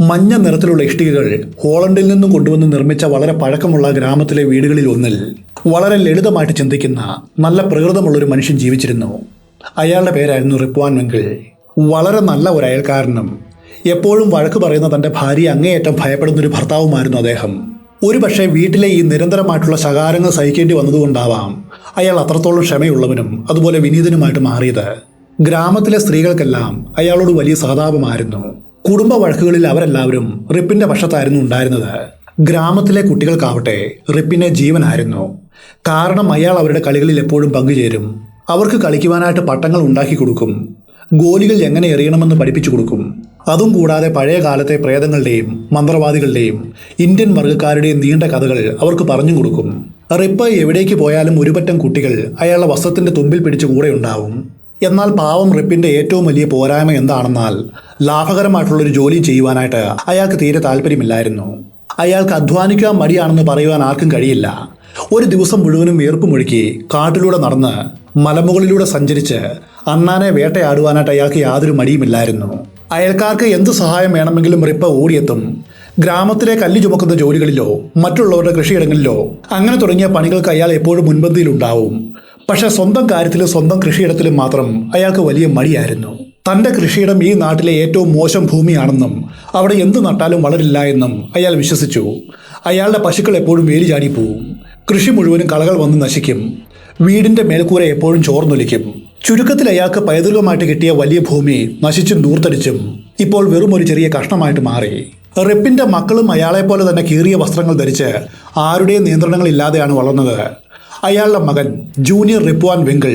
മഞ്ഞ നിറത്തിലുള്ള ഇഷ്ടികകൾ ഹോളണ്ടിൽ നിന്നും കൊണ്ടുവന്ന് നിർമ്മിച്ച വളരെ പഴക്കമുള്ള ഗ്രാമത്തിലെ വീടുകളിൽ ഒന്നിൽ വളരെ ലളിതമായിട്ട് ചിന്തിക്കുന്ന നല്ല പ്രകൃതമുള്ളൊരു മനുഷ്യൻ ജീവിച്ചിരുന്നു. അയാളുടെ പേരായിരുന്നു റിപ്വാൻ വിങ്കിൾ. വളരെ നല്ല ഒരു അയൽക്കാരനും എപ്പോഴും വഴക്ക് പറയുന്ന തൻ്റെ ഭാര്യയെ അങ്ങേയറ്റം ഭയപ്പെടുന്നൊരു ഭർത്താവുമായിരുന്നു അദ്ദേഹം. ഒരു പക്ഷേ വീട്ടിലെ ഈ നിരന്തരമായിട്ടുള്ള ശകാരങ്ങൾ സഹിക്കേണ്ടി വന്നതുകൊണ്ടാവാം അയാൾ അത്രത്തോളം ക്ഷമയുള്ളവനും അതുപോലെ വിനീതനുമായിട്ട് മാറിയത്. ഗ്രാമത്തിലെ സ്ത്രീകൾക്കെല്ലാം അയാളോട് വലിയ സഹതാപമായിരുന്നു. കുടുംബ വഴക്കുകളിൽ അവരെല്ലാവരും റിപ്പിന്റെ പക്ഷത്തായിരുന്നു ഉണ്ടായിരുന്നത്. ഗ്രാമത്തിലെ കുട്ടികൾക്കാവട്ടെ റിപ്പിനെ ജീവനായിരുന്നു. കാരണം അയാൾ അവരുടെ കളികളിൽ എപ്പോഴും പങ്കുചേരും. അവർക്ക് കളിക്കുവാനായിട്ട് പട്ടങ്ങൾ ഉണ്ടാക്കി കൊടുക്കും, ഗോലികൾ എങ്ങനെ എറിയണമെന്ന് പഠിപ്പിച്ചു കൊടുക്കും. അതും കൂടാതെ പഴയ കാലത്തെ പ്രേതങ്ങളുടെയും മന്ത്രവാദികളുടെയും ഇന്ത്യൻ വർഗ്ഗക്കാരുടെയും നീണ്ട കഥകൾ അവർക്ക് പറഞ്ഞു കൊടുക്കും. റിപ്പ് എവിടേക്ക് പോയാലും ഒരുപറ്റം കുട്ടികൾ അയാളുടെ വസ്ത്രത്തിന്റെ തുമ്പിൽ പിടിച്ച് കൂടെ ഉണ്ടാവും. എന്നാൽ പാവം റിപ്പിന്റെ ഏറ്റവും വലിയ പോരായ്മ എന്താണെന്നാൽ ലാഭകരമായിട്ടുള്ളൊരു ജോലി ചെയ്യുവാനായിട്ട് അയാൾക്ക് തീരെ താല്പര്യമില്ലായിരുന്നു. അയാൾക്ക് അധ്വാനിക്കാൻ മടിയാണെന്ന് പറയുവാൻ ആർക്കും കഴിയില്ല. ഒരു ദിവസം മുഴുവനും വീർപ്പുമൊഴുക്കി കാട്ടിലൂടെ നടന്ന് മലമുകളിലൂടെ സഞ്ചരിച്ച് അണ്ണാനെ വേട്ടയാടുവാനായിട്ട് അയാൾക്ക് യാതൊരു മടിയുമില്ലായിരുന്നു. അയൽക്കാർക്ക് എന്ത് സഹായം വേണമെങ്കിലും റിപ്പ് ഓടിയെത്തും. ഗ്രാമത്തിലെ കല്ല് ചുമക്കുന്ന ജോലികളിലോ മറ്റുള്ളവരുടെ കൃഷിയിടങ്ങളിലോ അങ്ങനെ തുടങ്ങിയ പണികൾക്ക് അയാൾ എപ്പോഴും മുൻപന്തിയിലുണ്ടാവും. പക്ഷെ സ്വന്തം കാര്യത്തിലും സ്വന്തം കൃഷിയിടത്തിലും മാത്രം അയാൾക്ക് വലിയ മടിയായിരുന്നു. തൻ്റെ കൃഷിയിടം ഈ നാട്ടിലെ ഏറ്റവും മോശം ഭൂമിയാണെന്നും അവിടെ എന്ത് നട്ടാലും വളരില്ല എന്നും അയാൾ വിശ്വസിച്ചു. അയാളുടെ പശുക്കൾ എപ്പോഴും വേലി ചാടിപ്പോവും. കൃഷി മുഴുവനും കളകൾ വന്ന് നശിക്കും. വീടിന്റെ മേൽക്കൂര എപ്പോഴും ചോർന്നൊലിക്കും. ചുരുക്കത്തിൽ അയാൾക്ക് പൈതൃകമായിട്ട് കിട്ടിയ വലിയ ഭൂമി നശിച്ചും ദൂർത്തടിച്ചും ഇപ്പോൾ വെറും ഒരു ചെറിയ കഷ്ണമായിട്ട് മാറി. റിപ്പിന്റെ മക്കളും അയാളെപ്പോലെ തന്നെ കീറിയ വസ്ത്രങ്ങൾ ധരിച്ച് ആരുടെയും നിയന്ത്രണങ്ങളില്ലാതെയാണ് വളർന്നത്. അയാളുടെ മകൻ ജൂനിയർ റിപ്വാൻ വിങ്കിൾ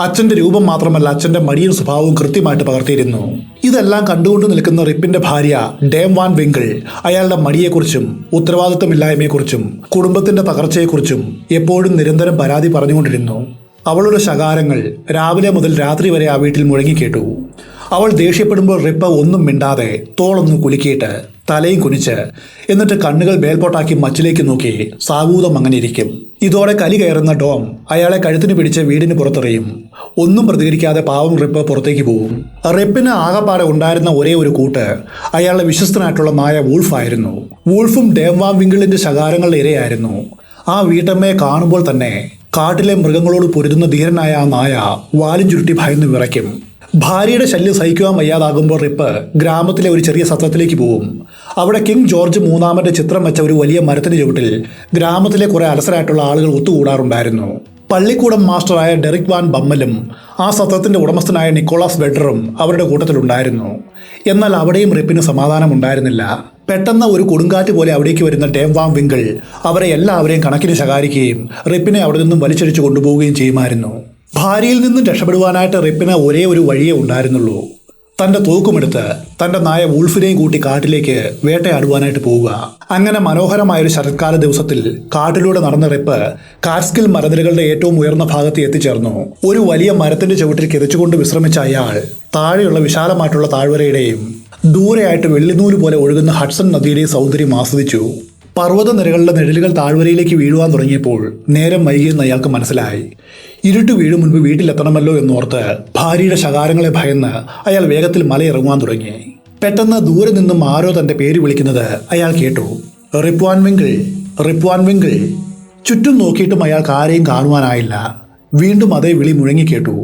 അച്ഛന്റെ രൂപം മാത്രമല്ല അച്ഛന്റെ മടിയൻ സ്വഭാവവും കൃത്യമായിട്ട് പകർത്തിയിരുന്നു. ഇതെല്ലാം കണ്ടുകൊണ്ട് നിൽക്കുന്ന റിപ്പിന്റെ ഭാര്യ ഡേം വാൻ വിങ്കിൾ അയാളുടെ മടിയെക്കുറിച്ചും ഉത്തരവാദിത്തമില്ലായ്മയെക്കുറിച്ചും കുടുംബത്തിന്റെ തകർച്ചയെക്കുറിച്ചും എപ്പോഴും നിരന്തരം പരാതി പറഞ്ഞുകൊണ്ടിരുന്നു. അവളുടെ ശകാരങ്ങൾ രാവിലെ മുതൽ രാത്രി വരെ ആ വീട്ടിൽ മുഴങ്ങിക്കേട്ടു. അവൾ ദേഷ്യപ്പെടുമ്പോൾ റിപ്പ് ഒന്നും മിണ്ടാതെ തോളൊന്ന് കുലുക്കിയിട്ട് തലയും കുനിച്ച് എന്നിട്ട് കണ്ണുകൾ മേൽപോട്ടാക്കി മച്ചിലേക്ക് നോക്കി സാഗൂതം അങ്ങനെ ഇരിക്കും. ഇതോടെ കലി കയറുന്ന ഡോം അയാളെ കഴുത്തിന് പിടിച്ച് വീടിന് പുറത്തെറിയും. ഒന്നും പ്രതികരിക്കാതെ പാവം റിപ്പ് പുറത്തേക്ക് പോവും. റിപ്പിന് ആകപ്പാടെ ഉണ്ടായിരുന്ന ഒരേ ഒരു കൂട്ട് അയാളുടെ വിശ്വസ്തനായിട്ടുള്ള നായ വൂൾഫായിരുന്നു. വൂൾഫും ഡേം വാൻ വിങ്കിളിന്റെ ശകാരങ്ങളുടെ ഇരയായിരുന്നു. ആ വീട്ടമ്മയെ കാണുമ്പോൾ തന്നെ കാട്ടിലെ മൃഗങ്ങളോട് പൊരുതുന്ന ധീരനായ ആ നായ വാലും ചുരുട്ടി ഭയന്ന് വിറയ്ക്കും. ഭാര്യയുടെ ശല്യം സഹിക്കുവാൻ വയ്യാതാകുമ്പോൾ റിപ്പ് ഗ്രാമത്തിലെ ഒരു ചെറിയ സത്രത്തിലേക്ക് പോവും. അവിടെ കിങ് ജോർജ് മൂന്നാമന്റെ ചിത്രം വെച്ച ഒരു വലിയ മരത്തിന് ചുവട്ടിൽ ഗ്രാമത്തിലെ കുറെ അലസരായിട്ടുള്ള ആളുകൾ ഒത്തുകൂടാറുണ്ടായിരുന്നു. പള്ളിക്കൂടം മാസ്റ്ററായ ഡെറിക് വാൻ ബമ്മലും ആ സത്രത്തിന്റെ ഉടമസ്ഥനായ നിക്കോളാസ് ബെഡറും അവരുടെ കൂട്ടത്തിലുണ്ടായിരുന്നു. എന്നാൽ അവിടെയും റിപ്പിന് സമാധാനം ഉണ്ടായിരുന്നില്ല. പെട്ടെന്ന് ഒരു കൊടുങ്കാറ്റ് പോലെ അവിടേക്ക് വരുന്ന ഡേം വാൻ വിങ്കിൾ അവരെ എല്ലാവരെയും കണക്കിന് ശകാരിക്കുകയും റിപ്പിനെ അവിടെ നിന്നും വലിച്ചടിച്ചു കൊണ്ടുപോവുകയും ചെയ്യുമായിരുന്നു. ഭാര്യയിൽ നിന്നും രക്ഷപ്പെടുവാനായിട്ട് റിപ്പിന് ഒരേ ഒരു വഴിയേ ഉണ്ടായിരുന്നുള്ളൂ. തന്റെ തോക്കുമെടുത്ത് തന്റെ നായ വൂൾഫിനെയും കൂട്ടി കാട്ടിലേക്ക് വേട്ടയാടുവാനായിട്ട് പോവുക. അങ്ങനെ മനോഹരമായൊരു ശരത്കാല ദിവസത്തിൽ കാട്ടിലൂടെ നടന്ന റിപ്പ് കാറ്റ്സ്കിൽ മരനിരകളുടെ ഏറ്റവും ഉയർന്ന ഭാഗത്ത് എത്തിച്ചേർന്നു. ഒരു വലിയ മരത്തിന്റെ ചുവട്ടിൽ കിതച്ചുകൊണ്ട് വിശ്രമിച്ച അയാൾ താഴെയുള്ള വിശാലമായിട്ടുള്ള താഴ്വരയുടെയും ദൂരെയായിട്ട് വെള്ളിനൂല് പോലെ ഒഴുകുന്ന ഹഡ്സൺ നദിയുടെയും സൗന്ദര്യം ആസ്വദിച്ചു. പർവ്വതനിരകളുടെ നിഴലുകൾ താഴ്വരയിലേക്ക് വീഴുവാൻ തുടങ്ങിയപ്പോൾ നേരം വൈകിയെന്ന് അയാൾക്ക് മനസ്സിലായി. ഇരുട്ട് വീഴും മുൻപ് വീട്ടിലെത്തണമല്ലോ എന്നോർത്ത് ഭാര്യയുടെ ശകാരങ്ങളെ ഭയന്ന് അയാൾ വേഗത്തിൽ മലയിറങ്ങുവാൻ തുടങ്ങി. പെട്ടെന്ന് ദൂരെ നിന്നും ആരോ തന്റെ പേര് വിളിക്കുന്നത് അയാൾ കേട്ടു. റിപ്വാൻ വിങ്കിൾ, റിപ്വാൻ വിങ്കിൾ. ചുറ്റും നോക്കിയിട്ടും അയാൾക്ക് ആരെയും കാണുവാനായില്ല. വീണ്ടും അതേ വിളി മുഴങ്ങിക്കേട്ടു.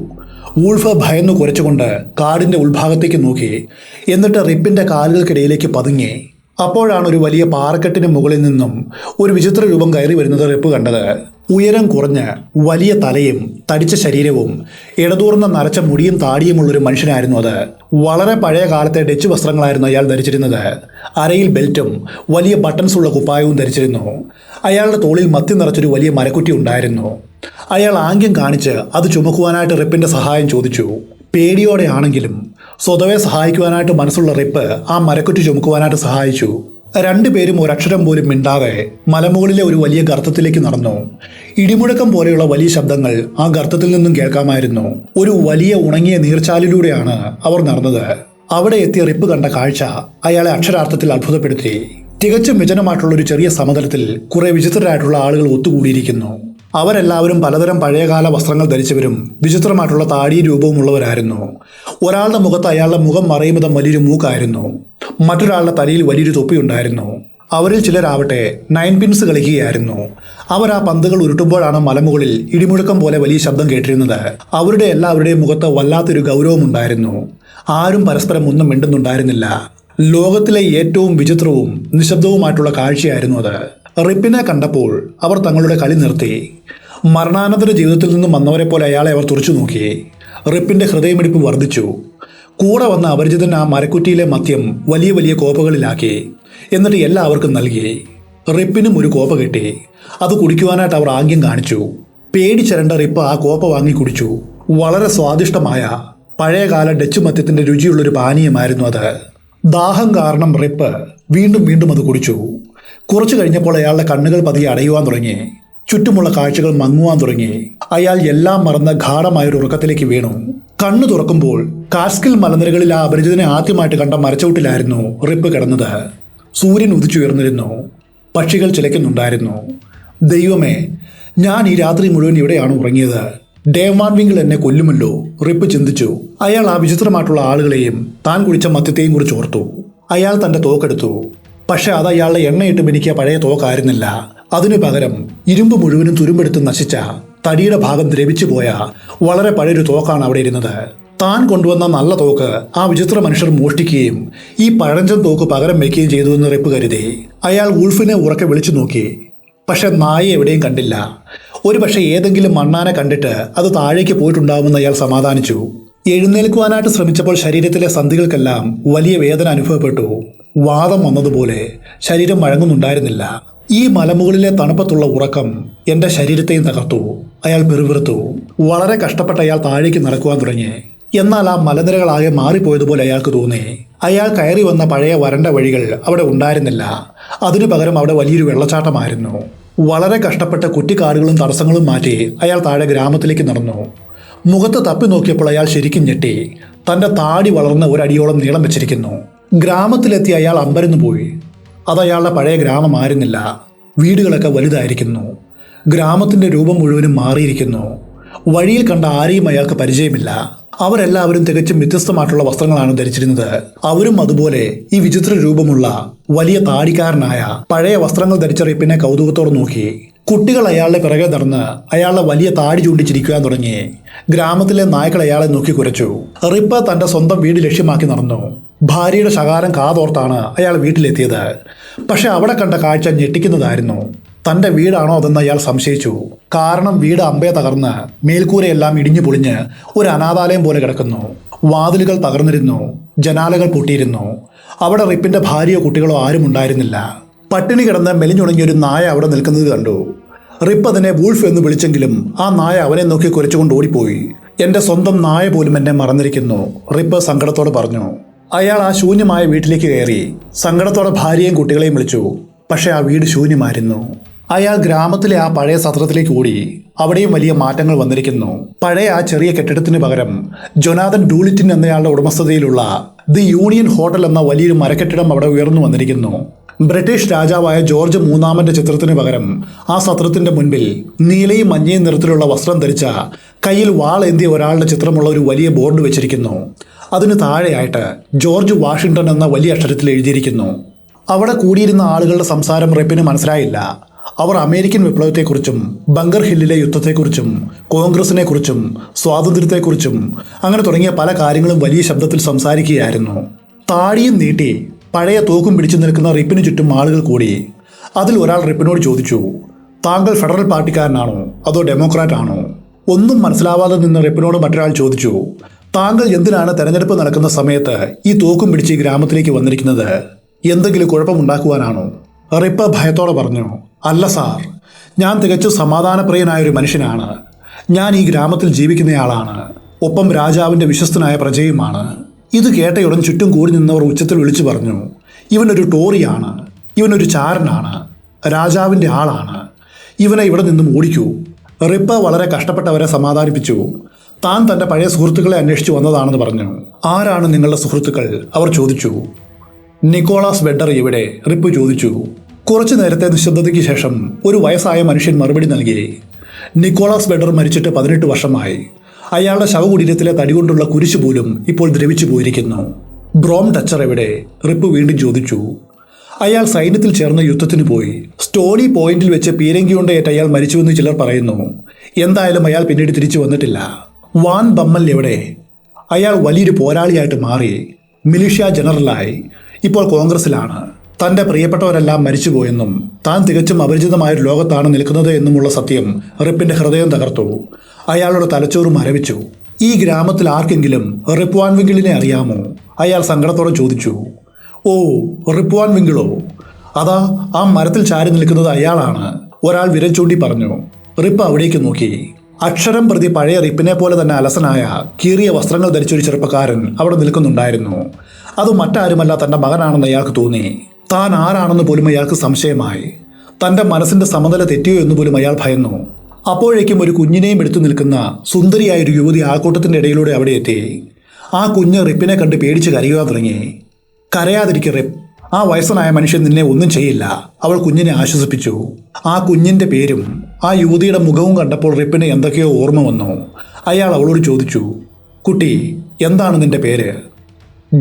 വൂൾഫ് ഭയന്നു കുരച്ചുകൊണ്ട് കാടിന്റെ ഉൾഭാഗത്തേക്ക് നോക്കി. എന്നിട്ട് റിപ്പിന്റെ കാലുകൾക്കിടയിലേക്ക് പതുങ്ങി. അപ്പോഴാണ് ഒരു വലിയ പാറക്കെട്ടിന് മുകളിൽ നിന്നും ഒരു വിചിത്ര രൂപം കയറി വരുന്നത് റിപ്പ് കണ്ടത്. ഉയരം കുറഞ്ഞ് വലിയ തലയും തടിച്ച ശരീരവും ഇടതൂർന്ന നരച്ച മുടിയും താടിയുമുള്ളൊരു മനുഷ്യനായിരുന്നു അത്. വളരെ പഴയ കാലത്തെ ഡച്ച് വസ്ത്രങ്ങളായിരുന്നു അയാൾ ധരിച്ചിരുന്നത്. അരയിൽ ബെൽറ്റും വലിയ ബട്ടൺസ് ഉള്ള കുപ്പായവും ധരിച്ചിരുന്നു. അയാളുടെ തോളിൽ മത്തി നിറച്ചൊരു വലിയ മരക്കുറ്റി ഉണ്ടായിരുന്നു. അയാൾ ആംഗ്യം കാണിച്ച് അത് ചുമക്കുവാനായിട്ട് റിപ്പിന്റെ സഹായം ചോദിച്ചു. പേടിയോടെയാണെങ്കിലും സ്വതവേ സഹായിക്കുവാനായിട്ട് മനസ്സുള്ള റിപ്പ് ആ മരക്കുറ്റി ചുമക്കുവാനായിട്ട് സഹായിച്ചു. രണ്ടുപേരും ഒരക്ഷരം പോലും മിണ്ടാതെ മലമുകളിലെ ഒരു വലിയ ഗർത്തത്തിലേക്ക് നടന്നു. ഇടിമുഴക്കം പോലെയുള്ള വലിയ ശബ്ദങ്ങൾ ആ ഗർത്തത്തിൽ നിന്നും കേൾക്കാമായിരുന്നു. ഒരു വലിയ ഉണങ്ങിയ നീർച്ചാലിലൂടെയാണ് അവർ നടന്നത്. അവിടെ എത്തിയ റിപ്പ് കണ്ട കാഴ്ച അയാളെ അക്ഷരാർത്ഥത്തിൽ അത്ഭുതപ്പെടുത്തി. തികച്ചും വിജനമായിട്ടുള്ള ഒരു ചെറിയ സമതലത്തിൽ കുറെ വിചിത്രരായിട്ടുള്ള ആളുകൾ ഒത്തുകൂടിയിരിക്കുന്നു. അവരെല്ലാവരും പലതരം പഴയകാല വസ്ത്രങ്ങൾ ധരിച്ചവരും വിചിത്രമായിട്ടുള്ള താടി രൂപവുമുള്ളവരായിരുന്നു. ഒരാളുടെ മുഖത്ത് അയാളുടെ മുഖം മറയും വിധം വലിയൊരു മൂക്കായിരുന്നു. മറ്റൊരാളുടെ തലയിൽ വലിയൊരു തൊപ്പിയുണ്ടായിരുന്നു. അവരിൽ ചിലരാവട്ടെ 9 പിൻസ് കളിക്കുകയായിരുന്നു. അവർ ആ പന്തുകൾ ഉരുട്ടുമ്പോഴാണ് മലമുകളിൽ ഇടിമുഴക്കം പോലെ വലിയ ശബ്ദം കേട്ടിരുന്നത്. അവരുടെ എല്ലാവരുടെയും മുഖത്ത് വല്ലാത്തൊരു ഗൗരവമുണ്ടായിരുന്നു. ആരും പരസ്പരം ഒന്നും മിണ്ടുന്നുണ്ടായിരുന്നില്ല. ലോകത്തിലെ ഏറ്റവും വിചിത്രവും നിശബ്ദവുമായിട്ടുള്ള കാഴ്ചയായിരുന്നു അത്. റിപ്പിനെ കണ്ടപ്പോൾ അവർ തങ്ങളുടെ കളി നിർത്തി. മരണാനന്തര ജീവിതത്തിൽ നിന്നും വന്നവരെ പോലെ അയാളെ അവർ തുറച്ചു നോക്കി. റിപ്പിന്റെ ഹൃദയമിടിപ്പ് വർദ്ധിച്ചു. കൂടെ വന്ന അപരിചിതൻ ആ മരക്കുറ്റിയിലെ മദ്യം വലിയ വലിയ കോപ്പകളിലാക്കി. എന്നിട്ട് എല്ലാവർക്കും നൽകി. റിപ്പിനും ഒരു കോപ്പ കിട്ടി. അത് കുടിക്കുവാനായിട്ട് അവർ ആംഗ്യം കാണിച്ചു. പേടിച്ചരണ്ട റിപ്പ് ആ കോപ്പ വാങ്ങി കുടിച്ചു. വളരെ സ്വാദിഷ്ടമായ പഴയകാല ഡച്ച് മദ്യത്തിന്റെ രുചിയുള്ളൊരു പാനീയമായിരുന്നു അത്. ദാഹം കാരണം റിപ്പ് വീണ്ടും വീണ്ടും അത് കുടിച്ചു. കുറച്ചു കഴിഞ്ഞപ്പോൾ അയാളുടെ കണ്ണുകൾ പതിയെ അടയുവാൻ തുടങ്ങി. ചുറ്റുമുള്ള കാഴ്ചകൾ മങ്ങുവാൻ തുടങ്ങി. അയാൾ എല്ലാം മറന്ന ഗാഢമായൊരു ഉറക്കത്തിലേക്ക് വീണു. കണ്ണു തുറക്കുമ്പോൾ കാറ്റ്സ്കിൽ മലനിരകളിൽ ആ അപരിചിതനെ ആദ്യമായിട്ട് കണ്ട മരച്ചോട്ടിലായിരുന്നു റിപ്പ് കിടന്നത്. സൂര്യൻ ഉദിച്ചുയർന്നിരുന്നു. പക്ഷികൾ ചിലയ്ക്കുന്നുണ്ടായിരുന്നു. ദൈവമേ, ഞാൻ ഈ രാത്രി മുഴുവൻ ഇവിടെയാണ് ഉറങ്ങിയത്. ഡേവ് വാൻ വിങ്കിൾ എന്നെ കൊല്ലുമല്ലോ, റിപ്പ് ചിന്തിച്ചു. അയാൾ ആ വിചിത്രമായിട്ടുള്ള ആളുകളെയും താൻ കുടിച്ച മദ്യത്തെയും കുറിച്ച് ഓർത്തു. അയാൾ തന്റെ തോക്കെടുത്തു. പക്ഷെ അത് അയാളുടെ എണ്ണയിട്ട് മിനിക്കിയ പഴയ തോക്കായിരുന്നില്ല. അതിനു പകരം ഇരുമ്പ് മുഴുവനും തുരുമ്പെടുത്ത് നശിച്ച തടിയുടെ ഭാഗം ദ്രവിച്ചു പോയ വളരെ പഴയൊരു തോക്കാണ് അവിടെ ഇരുന്നത്. താൻ കൊണ്ടുവന്ന നല്ല തോക്ക് ആ വിചിത്ര മനുഷ്യർ മോഷ്ടിക്കുകയും ഈ പഴഞ്ചൻ തോക്ക് പകരം വയ്ക്കുകയും ചെയ്തുവെന്ന് റിപ്പ് കരുതി. അയാൾ വൂൾഫിനെ ഉറക്കെ വിളിച്ചു നോക്കി. പക്ഷെ നായ എവിടെയും കണ്ടില്ല. ഒരു പക്ഷെ ഏതെങ്കിലും മണ്ണാനെ കണ്ടിട്ട് അത് താഴേക്ക് പോയിട്ടുണ്ടാവുമെന്ന് അയാൾ സമാധാനിച്ചു. എഴുന്നേൽക്കുവാനായിട്ട് ശ്രമിച്ചപ്പോൾ ശരീരത്തിലെ സന്ധികൾക്കെല്ലാം വലിയ വേദന അനുഭവപ്പെട്ടു. വാദം വന്നതുപോലെ ശരീരം വഴങ്ങുന്നുണ്ടായിരുന്നില്ല. ഈ മലമുകളിലെ തണുപ്പത്തുള്ള ഉറക്കം എന്റെ ശരീരത്തെയും തകർത്തു. അയാൾ പിറുപിറുത്തു. വളരെ കഷ്ടപ്പെട്ട് അയാൾ താഴേക്ക് നടക്കുവാൻ തുടങ്ങി. എന്നാൽ ആ മലനിരകളാകെ മാറിപ്പോയതുപോലെ അയാൾക്ക് തോന്നി. അയാൾ കയറി വന്ന പഴയ വരണ്ട വഴികൾ അവിടെ ഉണ്ടായിരുന്നില്ല. അതിനു പകരം അവിടെ വലിയൊരു വെള്ളച്ചാട്ടമായിരുന്നു. വളരെ കഷ്ടപ്പെട്ട കുറ്റിക്കാടുകളും തടസ്സങ്ങളും മാറ്റി അയാൾ താഴെ ഗ്രാമത്തിലേക്ക് നടന്നു. മുഖത്ത് തപ്പി നോക്കിയപ്പോൾ അയാൾ ശരിക്കും ഞെട്ടി. തന്റെ താടി വളർന്ന ഒരടിയോളം നീളം വെച്ചിരിക്കുന്നു. ഗ്രാമത്തിലെത്തി അയാൾ അമ്പരന്നു പോയി. അത് അയാളുടെ പഴയ ഗ്രാമമായിരുന്നില്ല. വീടുകളൊക്കെ വലുതായിരിക്കുന്നു. ഗ്രാമത്തിന്റെ രൂപം മുഴുവനും മാറിയിരിക്കുന്നു. വഴിയിൽ കണ്ട ആരെയും അയാൾക്ക് പരിചയമില്ല. അവരെല്ലാവരും തികച്ചും വ്യത്യസ്തമായിട്ടുള്ള വസ്ത്രങ്ങളാണ് ധരിച്ചിരുന്നത്. അവരും അതുപോലെ ഈ വിചിത്ര രൂപമുള്ള വലിയ താടിക്കാരനായ പഴയ വസ്ത്രങ്ങൾ ധരിച്ച റിപ്പിനെ കൗതുകത്തോടെ നോക്കി. കുട്ടികൾ അയാളുടെ പിറകെ നടന്ന് അയാളുടെ വലിയ താടി ചൂണ്ടിച്ചിരിക്കുവാൻ തുടങ്ങി. ഗ്രാമത്തിലെ നായ്ക്കൾ അയാളെ നോക്കി കുരച്ചു. റിപ്പ് തന്റെ സ്വന്തം വീട് ലക്ഷ്യമാക്കി നടന്നു. ഭാര്യയുടെ ശകാരം കാതോർത്താണ് അയാൾ വീട്ടിലെത്തിയത്. പക്ഷെ അവിടെ കണ്ട കാഴ്ച ഞെട്ടിക്കുന്നതായിരുന്നു. തന്റെ വീടാണോ അതെന്ന് അയാൾ സംശയിച്ചു. കാരണം വീട് അമ്പേ തകർന്ന് മേൽക്കൂരയെല്ലാം ഇടിഞ്ഞു പൊളിഞ്ഞ് ഒരു അനാഥാലയം പോലെ കിടക്കുന്നു. വാതിലുകൾ തകർന്നിരുന്നു. ജനാലകൾ പൊട്ടിയിരുന്നു. അവിടെ റിപ്പിന്റെ ഭാര്യയോ കുട്ടികളോ ആരും ഉണ്ടായിരുന്നില്ല. പട്ടിണി കിടന്ന് മെലിഞ്ഞുണങ്ങിയ ഒരു നായ അവിടെ നിൽക്കുന്നത് കണ്ടു. റിപ്പ് അതിനെ വൂൾഫ് എന്ന് വിളിച്ചെങ്കിലും ആ നായ അവനെ നോക്കി കുരച്ചുകൊണ്ട് ഓടിപ്പോയി. എന്റെ സ്വന്തം നായ പോലും എന്നെ മറന്നിരിക്കുന്നു, റിപ്പ് സങ്കടത്തോടെ പറഞ്ഞു. അയാൾ ആ ശൂന്യമായ വീട്ടിലേക്ക് കയറി സങ്കടത്തോടെ ഭാര്യയും കുട്ടികളെയും വിളിച്ചു. പക്ഷെ ആ വീട് ശൂന്യമായിരുന്നു. അയാൾ ഗ്രാമത്തിലെ ആ പഴയ സത്രത്തിലേക്ക് ഓടി. അവിടെയും വലിയ മാറ്റങ്ങൾ വന്നിരിക്കുന്നു. പഴയ ആ ചെറിയ കെട്ടിടത്തിന് പകരം ജൊനാഥൻ ഡൂളിറ്റിൻ എന്നയാളുടെ ഉടമസ്ഥതയിലുള്ള ദി യൂണിയൻ ഹോട്ടൽ എന്ന വലിയൊരു മരക്കെട്ടിടം അവിടെ ഉയർന്നു വന്നിരിക്കുന്നു. ബ്രിട്ടീഷ് രാജാവായ ജോർജ് മൂന്നാമന്റെ ചിത്രത്തിന് പകരം ആ സത്രത്തിന്റെ മുൻപിൽ നീലയും മഞ്ഞയും നിറത്തിലുള്ള വസ്ത്രം ധരിച്ച കയ്യിൽ വാളേന്തിയ ഒരാളുടെ ചിത്രമുള്ള ഒരു വലിയ ബോർഡ് വെച്ചിരിക്കുന്നു. അതിന് താഴെയായിട്ട് ജോർജ് വാഷിംഗ്ടൺ എന്ന വലിയ അക്ഷരത്തിൽ എഴുതിയിരിക്കുന്നു. അവിടെ കൂടിയിരുന്ന ആളുകളുടെ സംസാരം റിപ്പിന് മനസ്സിലായില്ല. അവർ അമേരിക്കൻ വിപ്ലവത്തെക്കുറിച്ചും ബങ്കർ ഹില്ലിലെ യുദ്ധത്തെക്കുറിച്ചും കോൺഗ്രസിനെക്കുറിച്ചും സ്വാതന്ത്ര്യത്തെക്കുറിച്ചും അങ്ങനെ തുടങ്ങിയ പല കാര്യങ്ങളും വലിയ ശബ്ദത്തിൽ സംസാരിക്കുകയായിരുന്നു. താടിയും നീട്ടി പഴയ തോക്കും പിടിച്ചു നിൽക്കുന്ന റിപ്പിന് ചുറ്റും ആളുകൾ കൂടി. അതിൽ ഒരാൾ റിപ്പിനോട് ചോദിച്ചു, താങ്കൾ ഫെഡറൽ പാർട്ടിക്കാരനാണോ അതോ ഡെമോക്രാറ്റ് ആണോ? ഒന്നും മനസ്സിലാവാതെ നിന്ന് റിപ്പിനോട് മറ്റൊരാൾ ചോദിച്ചു, താങ്കൾ എന്തിനാണ് തെരഞ്ഞെടുപ്പ് നടക്കുന്ന സമയത്ത് ഈ തോക്കും പിടിച്ച് ഈ ഗ്രാമത്തിലേക്ക് വന്നിരിക്കുന്നത്? എന്തെങ്കിലും കുഴപ്പമുണ്ടാക്കുവാനാണോ? റിപ്പ് ഭയത്തോടെ പറഞ്ഞു, അല്ല സാർ, ഞാൻ തികച്ചും സമാധാനപ്രിയനായൊരു മനുഷ്യനാണ്. ഞാൻ ഈ ഗ്രാമത്തിൽ ജീവിക്കുന്നയാളാണ്. ഒപ്പം രാജാവിൻ്റെ വിശ്വസ്തനായ പ്രജയുമാണ്. ഇത് കേട്ടയുടൻ ചുറ്റും കൂടി നിന്നവർ ഉച്ചത്തിൽ വിളിച്ചു പറഞ്ഞു, ഇവനൊരു ടോറിയാണ്, ഇവനൊരു ചാരനാണ്, രാജാവിൻ്റെ ആളാണ്, ഇവനെ ഇവിടെ നിന്നും ഓടിക്കൂ. റിപ്പ് വളരെ കഷ്ടപ്പെട്ടവരെ സമാധാനിപ്പിച്ചു. താൻ തൻ്റെ പഴയ സുഹൃത്തുക്കളെ അന്വേഷിച്ചു വന്നതാണെന്ന് പറഞ്ഞു. ആരാണ് നിങ്ങളുടെ സുഹൃത്തുക്കൾ? അവർ ചോദിച്ചു. നിക്കോളാസ് വെഡർ ഇവിടെ? റിപ്പ് ചോദിച്ചു. കുറച്ചു നേരത്തെ നിശബ്ദതയ്ക്ക് ശേഷം ഒരു വയസ്സായ മനുഷ്യൻ മറുപടി നൽകി. നിക്കോളാസ് വെഡർ മരിച്ചിട്ട് 18 വർഷമായി. അയാളുടെ ശവകുടീരത്തിലെ തടി കൊണ്ടുള്ള കുരിശ് പോലും ഇപ്പോൾ ദ്രവിച്ചു പോയിരിക്കുന്നു. ബ്രോം ടച്ചർ എവിടെ? റിപ്പ് വീണ്ടും ചോദിച്ചു. അയാൾ സൈന്യത്തിൽ ചേർന്ന് യുദ്ധത്തിന് പോയി. സ്റ്റോണി പോയിന്റിൽ വെച്ച് പീരങ്കി കൊണ്ടേറ്റ് അയാൾ മരിച്ചുവെന്ന് ചിലർ പറയുന്നു. എന്തായാലും അയാൾ പിന്നീട് തിരിച്ചു വന്നിട്ടില്ല. വാൻ ബമ്മൽ എവിടെ? അയാൾ വലിയൊരു പോരാളിയായിട്ട് മാറി. മിലിഷ്യ ജനറലായി. ഇപ്പോൾ കോൺഗ്രസിലാണ്. തൻ്റെ പ്രിയപ്പെട്ടവരെല്ലാം മരിച്ചുപോയെന്നും താൻ തികച്ചും അപരിചിതമായൊരു ലോകത്താണ് നിൽക്കുന്നത് എന്നുമുള്ള സത്യം റിപ്പിന്റെ ഹൃദയം തകർത്തു. അയാളുടെ തലച്ചോറ് മരവിച്ചു. ഈ ഗ്രാമത്തിൽ ആർക്കെങ്കിലും റിപ്പ് വാൻ വിങ്കിളിനെ അറിയാമോ? അയാൾ സങ്കടത്തോടെ ചോദിച്ചു. ഓ, റിപ്പ് വാൻ വിങ്കിളോ? അതാ ആ മരത്തിൽ ചാരി നിൽക്കുന്നത് അയാളാണ്, ഒരാൾ വിരൽ ചൂണ്ടി പറഞ്ഞു. റിപ്പ് അവിടേക്ക് നോക്കി. അക്ഷരം പ്രതി പഴയ റിപ്പിനെ പോലെ തന്നെ അലസനായ കീറിയ വസ്ത്രങ്ങൾ ധരിച്ചൊരു ചെറുപ്പക്കാരൻ അവിടെ നിൽക്കുന്നുണ്ടായിരുന്നു. അത് മറ്റാരുമല്ല, തൻ്റെ മകനാണെന്ന് അയാൾക്ക് തോന്നി. താൻ ആരാണെന്ന് പോലും അയാൾക്ക് സംശയമായി. തൻ്റെ മനസ്സിന്റെ സമനില തെറ്റിയോ എന്ന് പോലും അയാൾ ഭയന്നു. അപ്പോഴേക്കും ഒരു കുഞ്ഞിനെയും എടുത്തു നിൽക്കുന്ന സുന്ദരിയായൊരു യുവതി ആൾക്കൂട്ടത്തിൻ്റെ ഇടയിലൂടെ അവിടെ എത്തി. ആ കുഞ്ഞ് റിപ്പിനെ കണ്ട് പേടിച്ച് കരയുവാൻ തുടങ്ങി. കരയാതിരിക്കെ റിപ്പ്, ആ വയസ്സനായ മനുഷ്യൻ നിന്നെ ഒന്നും ചെയ്യില്ല, അവൾ കുഞ്ഞിനെ ആശ്വസിപ്പിച്ചു. ആ കുഞ്ഞിൻ്റെ പേരും ആ യുവതിയുടെ മുഖവും കണ്ടപ്പോൾ റിപ്പിന് എന്തൊക്കെയോ ഓർമ്മ വന്നു. അയാൾ അവളോട് ചോദിച്ചു, കുട്ടി, എന്താണ് നിന്റെ പേര്?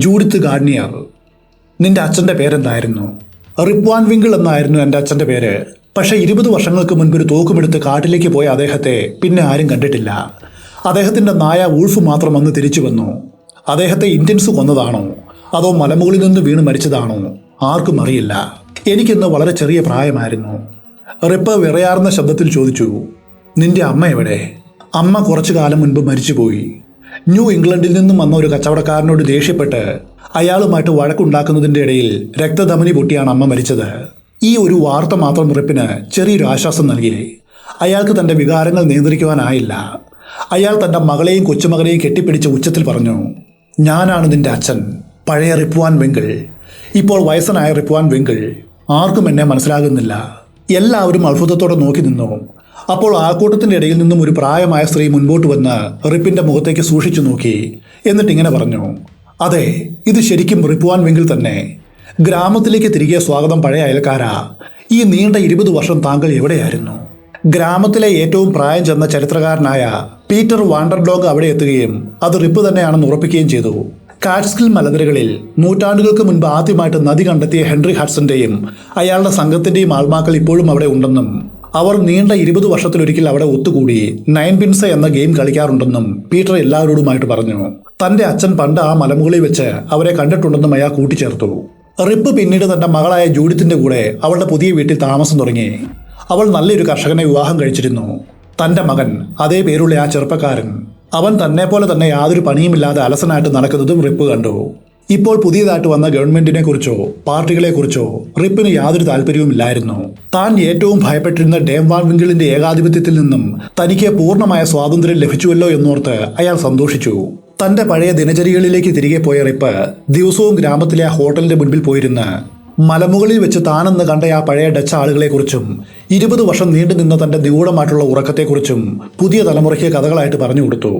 Judith Garnier. നിന്റെ അച്ഛൻ്റെ പേരെന്തായിരുന്നു? റിപ്പ് വാൻ വിങ്കിൾ എന്നായിരുന്നു എൻ്റെ അച്ഛൻ്റെ പേര്. പക്ഷേ 20 വർഷങ്ങൾക്ക് മുൻപ് ഒരു തോക്കുമെടുത്ത് കാട്ടിലേക്ക് പോയ അദ്ദേഹത്തെ പിന്നെ ആരും കണ്ടിട്ടില്ല. അദ്ദേഹത്തിൻ്റെ നായ വൂൾഫ് മാത്രം അന്ന് തിരിച്ചു വന്നു. അദ്ദേഹത്തെ ഇന്ത്യൻസ് കൊന്നതാണോ അതോ മലമുകളിൽ നിന്ന് വീണ് മരിച്ചതാണോ ആർക്കും അറിയില്ല. എനിക്കിന്ന് വളരെ ചെറിയ പ്രായമായിരുന്നു. റിപ്പ് വിറയാർന്ന ശബ്ദത്തിൽ ചോദിച്ചു, നിന്റെ അമ്മ എവിടെ? അമ്മ കുറച്ചു കാലം മുൻപ് മരിച്ചുപോയി. ന്യൂ ഇംഗ്ലണ്ടിൽ നിന്നും വന്ന ഒരു കച്ചവടക്കാരനോട് ദേഷ്യപ്പെട്ട് അയാളുമായിട്ട് വഴക്കുണ്ടാക്കുന്നതിൻ്റെ ഇടയിൽ രക്തധമനി പൊട്ടിയാണ് അമ്മ മരിച്ചത്. ഈ ഒരു വാർത്ത മാത്രം റിപ്പിന് ചെറിയൊരു ആശ്വാസം നൽകി. അയാൾക്ക് തൻ്റെ വികാരങ്ങൾ നിയന്ത്രിക്കുവാനായില്ല. അയാൾ തൻ്റെ മകളെയും കൊച്ചുമകളെയും കെട്ടിപ്പിടിച്ച് ഉച്ചത്തിൽ പറഞ്ഞു, ഞാനാണ് നിന്റെ അച്ഛൻ, പഴയ റിപ്പ് വാൻ വിങ്കിൾ. ഇപ്പോൾ വയസ്സനായ റിപ്പ് വാൻ വിങ്കിൾ. ആർക്കും എന്നെ മനസ്സിലാകുന്നില്ല. എല്ലാവരും അത്ഭുതത്തോടെ നോക്കി നിന്നു. അപ്പോൾ ആൾക്കൂട്ടത്തിൻ്റെ ഇടയിൽ നിന്നും ഒരു പ്രായമായ സ്ത്രീ മുൻപോട്ട് വന്ന് റിപ്പിന്റെ മുഖത്തേക്ക് സൂക്ഷിച്ചു നോക്കി. എന്നിട്ട് ഇങ്ങനെ പറഞ്ഞു, അതെ, ഇത് ശരിക്കും റിപ്പ് വാൻ വിങ്കിൾ തന്നെ. ഗ്രാമത്തിലേക്ക് തിരികെ സ്വാഗതം പഴയ അയൽക്കാരാ. ഈ നീണ്ട 20 വർഷം താങ്കൾ എവിടെയായിരുന്നു? ഗ്രാമത്തിലെ ഏറ്റവും പ്രായം ചെന്ന ചരിത്രകാരനായ പീറ്റർ വാണ്ടർഡോഗ് അവിടെ എത്തുകയും അത് റിപ്പ് തന്നെയാണെന്ന് ഉറപ്പിക്കുകയും ചെയ്തു. കാറ്റ്സ്കിൽ മലനിരകളിൽ നൂറ്റാണ്ടുകൾക്ക് മുൻപ് ആദ്യമായിട്ട് നദി കണ്ടെത്തിയ ഹെൻറി ഹഡ്സന്റെയും അയാളുടെ സംഘത്തിന്റെയും ആത്മാക്കൾ ഇപ്പോഴും അവിടെ ഉണ്ടെന്നും അവർ നീണ്ട 20 വർഷത്തിലൊരിക്കൽ അവിടെ ഒത്തുകൂടി 9 പിൻസ് എന്ന ഗെയിം കളിക്കാറുണ്ടെന്നും പീറ്റർ എല്ലാവരോടുമായിട്ട് പറഞ്ഞു. തന്റെ അച്ഛൻ പണ്ട് ആ മലമുകളിൽ വെച്ച് അവരെ കണ്ടിട്ടുണ്ടെന്നും അയാൾ കൂട്ടിച്ചേർത്തു. റിപ്പ് പിന്നീട് തന്റെ മകളായ ജൂഡിത്തിന്റെ കൂടെ അവളുടെ പുതിയ വീട്ടിൽ താമസം തുടങ്ങി. അവൾ നല്ലൊരു കർഷകനെ വിവാഹം കഴിച്ചിരുന്നു. തന്റെ മകൻ, അതേ പേരുള്ള ആ ചെറുപ്പക്കാരൻ, അവൻ തന്നെ പോലെ തന്നെ യാതൊരു പണിയുമില്ലാതെ അലസനായിട്ട് നടക്കുന്നതും റിപ്പ് കണ്ടു. ഇപ്പോൾ പുതിയതായിട്ട് വന്ന ഗവൺമെന്റിനെ കുറിച്ചോ പാർട്ടികളെ കുറിച്ചോ റിപ്പിന് യാതൊരു താല്പര്യവുമില്ലായിരുന്നു. താൻ ഏറ്റവും ഭയപ്പെട്ടിരുന്ന ഡേം വാൻ വിങ്കിളിന്റെ ഏകാധിപത്യത്തിൽ നിന്നും തനിക്ക് പൂർണ്ണമായ സ്വാതന്ത്ര്യം ലഭിച്ചുവല്ലോ എന്നോർത്ത് അയാൾ സന്തോഷിച്ചു. തന്റെ പഴയ ദിനചര്യകളിലേക്ക് തിരികെ പോയ റിപ്പ് ദിവസവും ഗ്രാമത്തിലെ ആ ഹോട്ടലിന്റെ മുൻപിൽ പോയിരുന്ന് മലമുകളിൽ വെച്ച് താനെന്ന് കണ്ട ആ പഴയ ഡച്ച് ആളുകളെക്കുറിച്ചും 20 വർഷം നീണ്ടുനിന്ന തന്റെ നിഗൂഢമായിട്ടുള്ള ഉറക്കത്തെക്കുറിച്ചും പുതിയ തലമുറയ്ക്ക് കഥകളായിട്ട് പറഞ്ഞു കൊടുത്തു.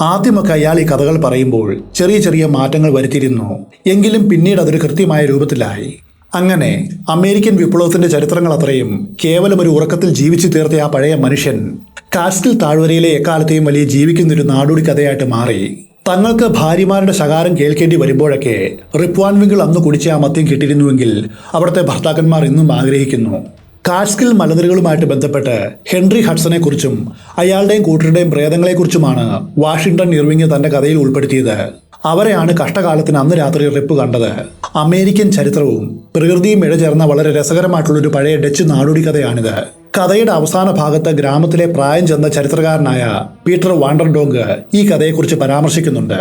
ആദ്യമൊക്കെ അയാൾ ഈ കഥകൾ പറയുമ്പോൾ ചെറിയ ചെറിയ മാറ്റങ്ങൾ വരുത്തിയിരുന്നു. എങ്കിലും പിന്നീട് അതൊരു കൃത്യമായ രൂപത്തിലായി. അങ്ങനെ അമേരിക്കൻ വിപ്ലവത്തിന്റെ ചരിത്രങ്ങൾ അത്രയും കേവലം ഒരു ഉറക്കത്തിൽ ജീവിച്ചു തീർത്ത ആ പഴയ മനുഷ്യൻ കാറ്റ്സ്കിൽ താഴ്വരയിലെ എക്കാലത്തെയും വലിയ ജീവിക്കുന്നൊരു നാടോടി കഥയായിട്ട് മാറി. തങ്ങൾക്ക് ഭാര്യമാരുടെ ശകാരം കേൾക്കേണ്ടി വരുമ്പോഴൊക്കെ റിപ്പ് വാൻ വിങ്കിൾ അന്ന് കുടിച്ച ആ മദ്യം കിട്ടിയിരുന്നുവെങ്കിൽ അവിടുത്തെ ഭർത്താക്കന്മാർ ഇന്നും ആഗ്രഹിക്കുന്നു. കാറ്റ്സ്കിൽ മലനിരകളുമായിട്ട് ബന്ധപ്പെട്ട് ഹെൻറി ഹഡ്സനെ കുറിച്ചും അയാളുടെയും കൂട്ടരുടെയും പ്രേതങ്ങളെക്കുറിച്ചുമാണ് വാഷിംഗ്ടൺ ഇർവിങ് തന്റെ കഥയിൽ ഉൾപ്പെടുത്തിയത്. അവരെയാണ് കഷ്ടകാലത്തിന് അന്ന് രാത്രി റിപ്പ് കണ്ടത്. അമേരിക്കൻ ചരിത്രവും പ്രകൃതിയും ഇഴചേർന്ന വളരെ രസകരമായിട്ടുള്ളൊരു പഴയ ഡച്ച് നാടോടി കഥയാണിത്. കഥയുടെ അവസാന ഭാഗത്ത് ഗ്രാമത്തിലെ പ്രായം ചെന്ന ചരിത്രകാരനായ പീറ്റർ വാണ്ടർഡോങ്ക് ഈ കഥയെക്കുറിച്ച് പരാമർശിക്കുന്നുണ്ട്.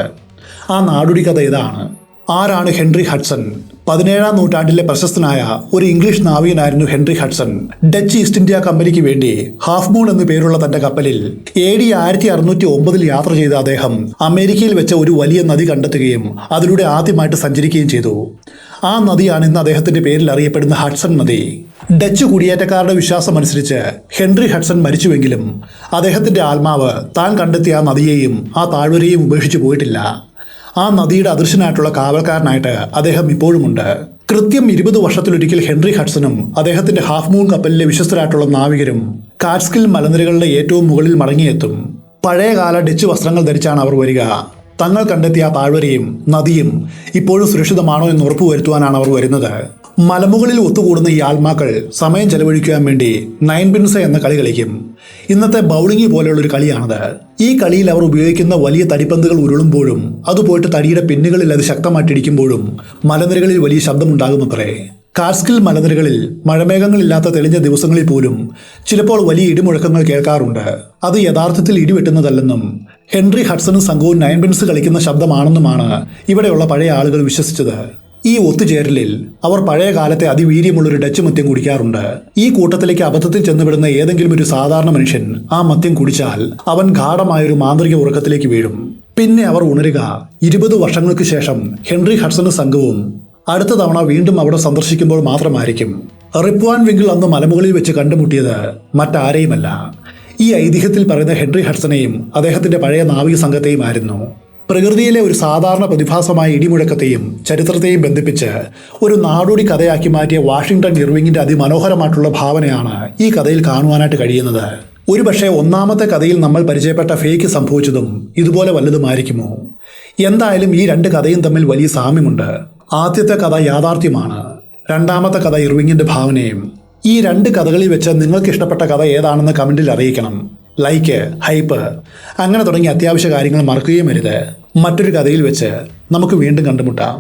ആ നാടോടി കഥ ഇതാണ്. ആരാണ് ഹെൻറി ഹഡ്സൺ? 17-ാം നൂറ്റാണ്ടിലെ പ്രശസ്തനായ ഒരു ഇംഗ്ലീഷ് നാവികനായിരുന്നു Henry Hudson. Dutch East India കമ്പനിക്ക് വേണ്ടി ഹാഫ് മൂൺ എന്നു പേരുള്ള തന്റെ കപ്പലിൽ AD 1609 യാത്ര ചെയ്ത അദ്ദേഹം അമേരിക്കയിൽ വെച്ച ഒരു വലിയ നദി കണ്ടെത്തുകയും അതിലൂടെ ആദ്യമായിട്ട് സഞ്ചരിക്കുകയും ചെയ്തു. ആ നദിയാണ് ഇന്ന് അദ്ദേഹത്തിന്റെ പേരിൽ അറിയപ്പെടുന്ന ഹഡ്സൺ നദി. ഡച്ച് കുടിയേറ്റക്കാരുടെ വിശ്വാസമനുസരിച്ച് ഹെൻറി ഹഡ്സൺ മരിച്ചുവെങ്കിലും അദ്ദേഹത്തിന്റെ ആത്മാവ് താൻ കണ്ടെത്തിയ ആ നദിയെയും ആ താഴ്വരയെയും ഉപേക്ഷിച്ചു പോയിട്ടില്ല. ആ നദിയുടെ അദൃശ്യനായിട്ടുള്ള കാവൽക്കാരനായിട്ട് അദ്ദേഹം ഇപ്പോഴുമുണ്ട്. കൃത്യം 20 വർഷത്തിലൊരിക്കൽ ഹെൻറി ഹഡ്സണും അദ്ദേഹത്തിന്റെ ഹാഫ് മൂൺ കപ്പലിലെ വിശ്വസ്തരായിട്ടുള്ള നാവികരും കാറ്റ്സ്കിൽ മലനിരകളുടെ ഏറ്റവും മുകളിൽ മടങ്ങിയെത്തും. പഴയകാല ഡച്ച് വസ്ത്രങ്ങൾ ധരിച്ചാണ് അവർ വരിക. തങ്ങൾ കണ്ടെത്തിയ ആ താഴ്വരയും നദിയും ഇപ്പോഴും സുരക്ഷിതമാണോ എന്ന് ഉറപ്പുവരുത്തുവാനാണ് അവർ വരുന്നത്. മലമുകളിൽ ഒത്തുകൂടുന്ന ഈ ആത്മാക്കൾ സമയം ചെലവഴിക്കുവാൻ വേണ്ടി 9 പിൻസ് എന്ന കളി കളിക്കും. ഇന്നത്തെ ബൗളിംഗ് പോലെയുള്ള ഒരു കളിയാണത്. ഈ കളിയിൽ അവർ ഉപയോഗിക്കുന്ന വലിയ തടിപ്പന്തുകൾ ഉരുളുമ്പോഴും അതുപോയിട്ട് തടിയുടെ പിന്നുകളിൽ അത് ശക്തമായിട്ടിടിക്കുമ്പോഴും മലനിരകളിൽ വലിയ ശബ്ദമുണ്ടാകുമത്രേ. കാറ്റ്സ്കിൽ മലനിരകളിൽ മഴമേഘങ്ങളില്ലാത്ത തെളിഞ്ഞ ദിവസങ്ങളിൽ പോലും ചിലപ്പോൾ വലിയ ഇടിമുഴക്കങ്ങൾ കേൾക്കാറുണ്ട്. അത് യഥാർത്ഥത്തിൽ ഇടിവെട്ടുന്നതല്ലെന്നും ഹെൻറി ഹഡ്സണും സംഘവും 9 പിൻസ് കളിക്കുന്ന ശബ്ദമാണെന്നുമാണ് ഇവിടെയുള്ള പഴയ ആളുകൾ വിശ്വസിച്ചത്. ഈ ഒത്തുചേരലിൽ അവർ പഴയ കാലത്തെ അതിവീര്യമുള്ളൊരു ഡച്ച് മദ്യം കുടിക്കാറുണ്ട്. ഈ കൂട്ടത്തിലേക്ക് അബദ്ധത്തിൽ ചെന്നുവിടുന്ന ഏതെങ്കിലും ഒരു സാധാരണ മനുഷ്യൻ ആ മദ്യം കുടിച്ചാൽ അവൻ ഗാഢമായൊരു മാന്ത്രിക ഉറക്കത്തിലേക്ക് വീഴും. പിന്നെ അവർ ഉണരുക 20 വർഷങ്ങൾക്ക് ശേഷം ഹെൻറി ഹഡ്സണും സംഘവും അടുത്ത തവണ വീണ്ടും അവിടെ സന്ദർശിക്കുമ്പോൾ മാത്രമായിരിക്കും. റിപ്പ് വാൻ വിങ്കിൾ അന്ന് മലമുകളിൽ വെച്ച് കണ്ടുമുട്ടിയത് മറ്റാരെയുമല്ല, ഈ ഐതിഹ്യത്തിൽ പറയുന്ന ഹെൻറി ഹഡ്സനെയും അദ്ദേഹത്തിന്റെ പഴയ നാവിക സംഘത്തെയും ആയിരുന്നു. പ്രകൃതിയിലെ ഒരു സാധാരണ പ്രതിഭാസമായ ഇടിമുഴക്കത്തെയും ചരിത്രത്തെയും ബന്ധിപ്പിച്ച് ഒരു നാടോടി കഥയാക്കി മാറ്റിയ വാഷിംഗ്ടൺ ഇർവിങ്ങിന്റെ അതിമനോഹരമായിട്ടുള്ള ഭാവനയാണ് ഈ കഥയിൽ കാണുവാനായിട്ട് കഴിയുന്നത്. ഒരുപക്ഷെ ഒന്നാമത്തെ കഥയിൽ നമ്മൾ പരിചയപ്പെട്ട ഫേക്ക് സംഭവിച്ചതും ഇതുപോലെ വല്ലതുമായിരിക്കുമോ? എന്തായാലും ഈ 2 കഥയും തമ്മിൽ വലിയ സാമ്യമുണ്ട്. ആദ്യത്തെ കഥ യാഥാർത്ഥ്യമാണ്, രണ്ടാമത്തെ കഥ ഇർവിങ്ങിന്റെ ഭാവനയും. ഈ 2 കഥകളിൽ വെച്ച് നിങ്ങൾക്ക് ഇഷ്ടപ്പെട്ട കഥ ഏതാണെന്ന് കമന്റിൽ അറിയിക്കണം. ലൈക്ക്, ഹൈപ്പ്, അങ്ങനെ തുടങ്ങിയ അത്യാവശ്യ കാര്യങ്ങൾ മറക്കുകയും അരുത്. മറ്റൊരു കഥയിൽ വെച്ച് നമുക്ക് വീണ്ടും കണ്ടുമുട്ടാം.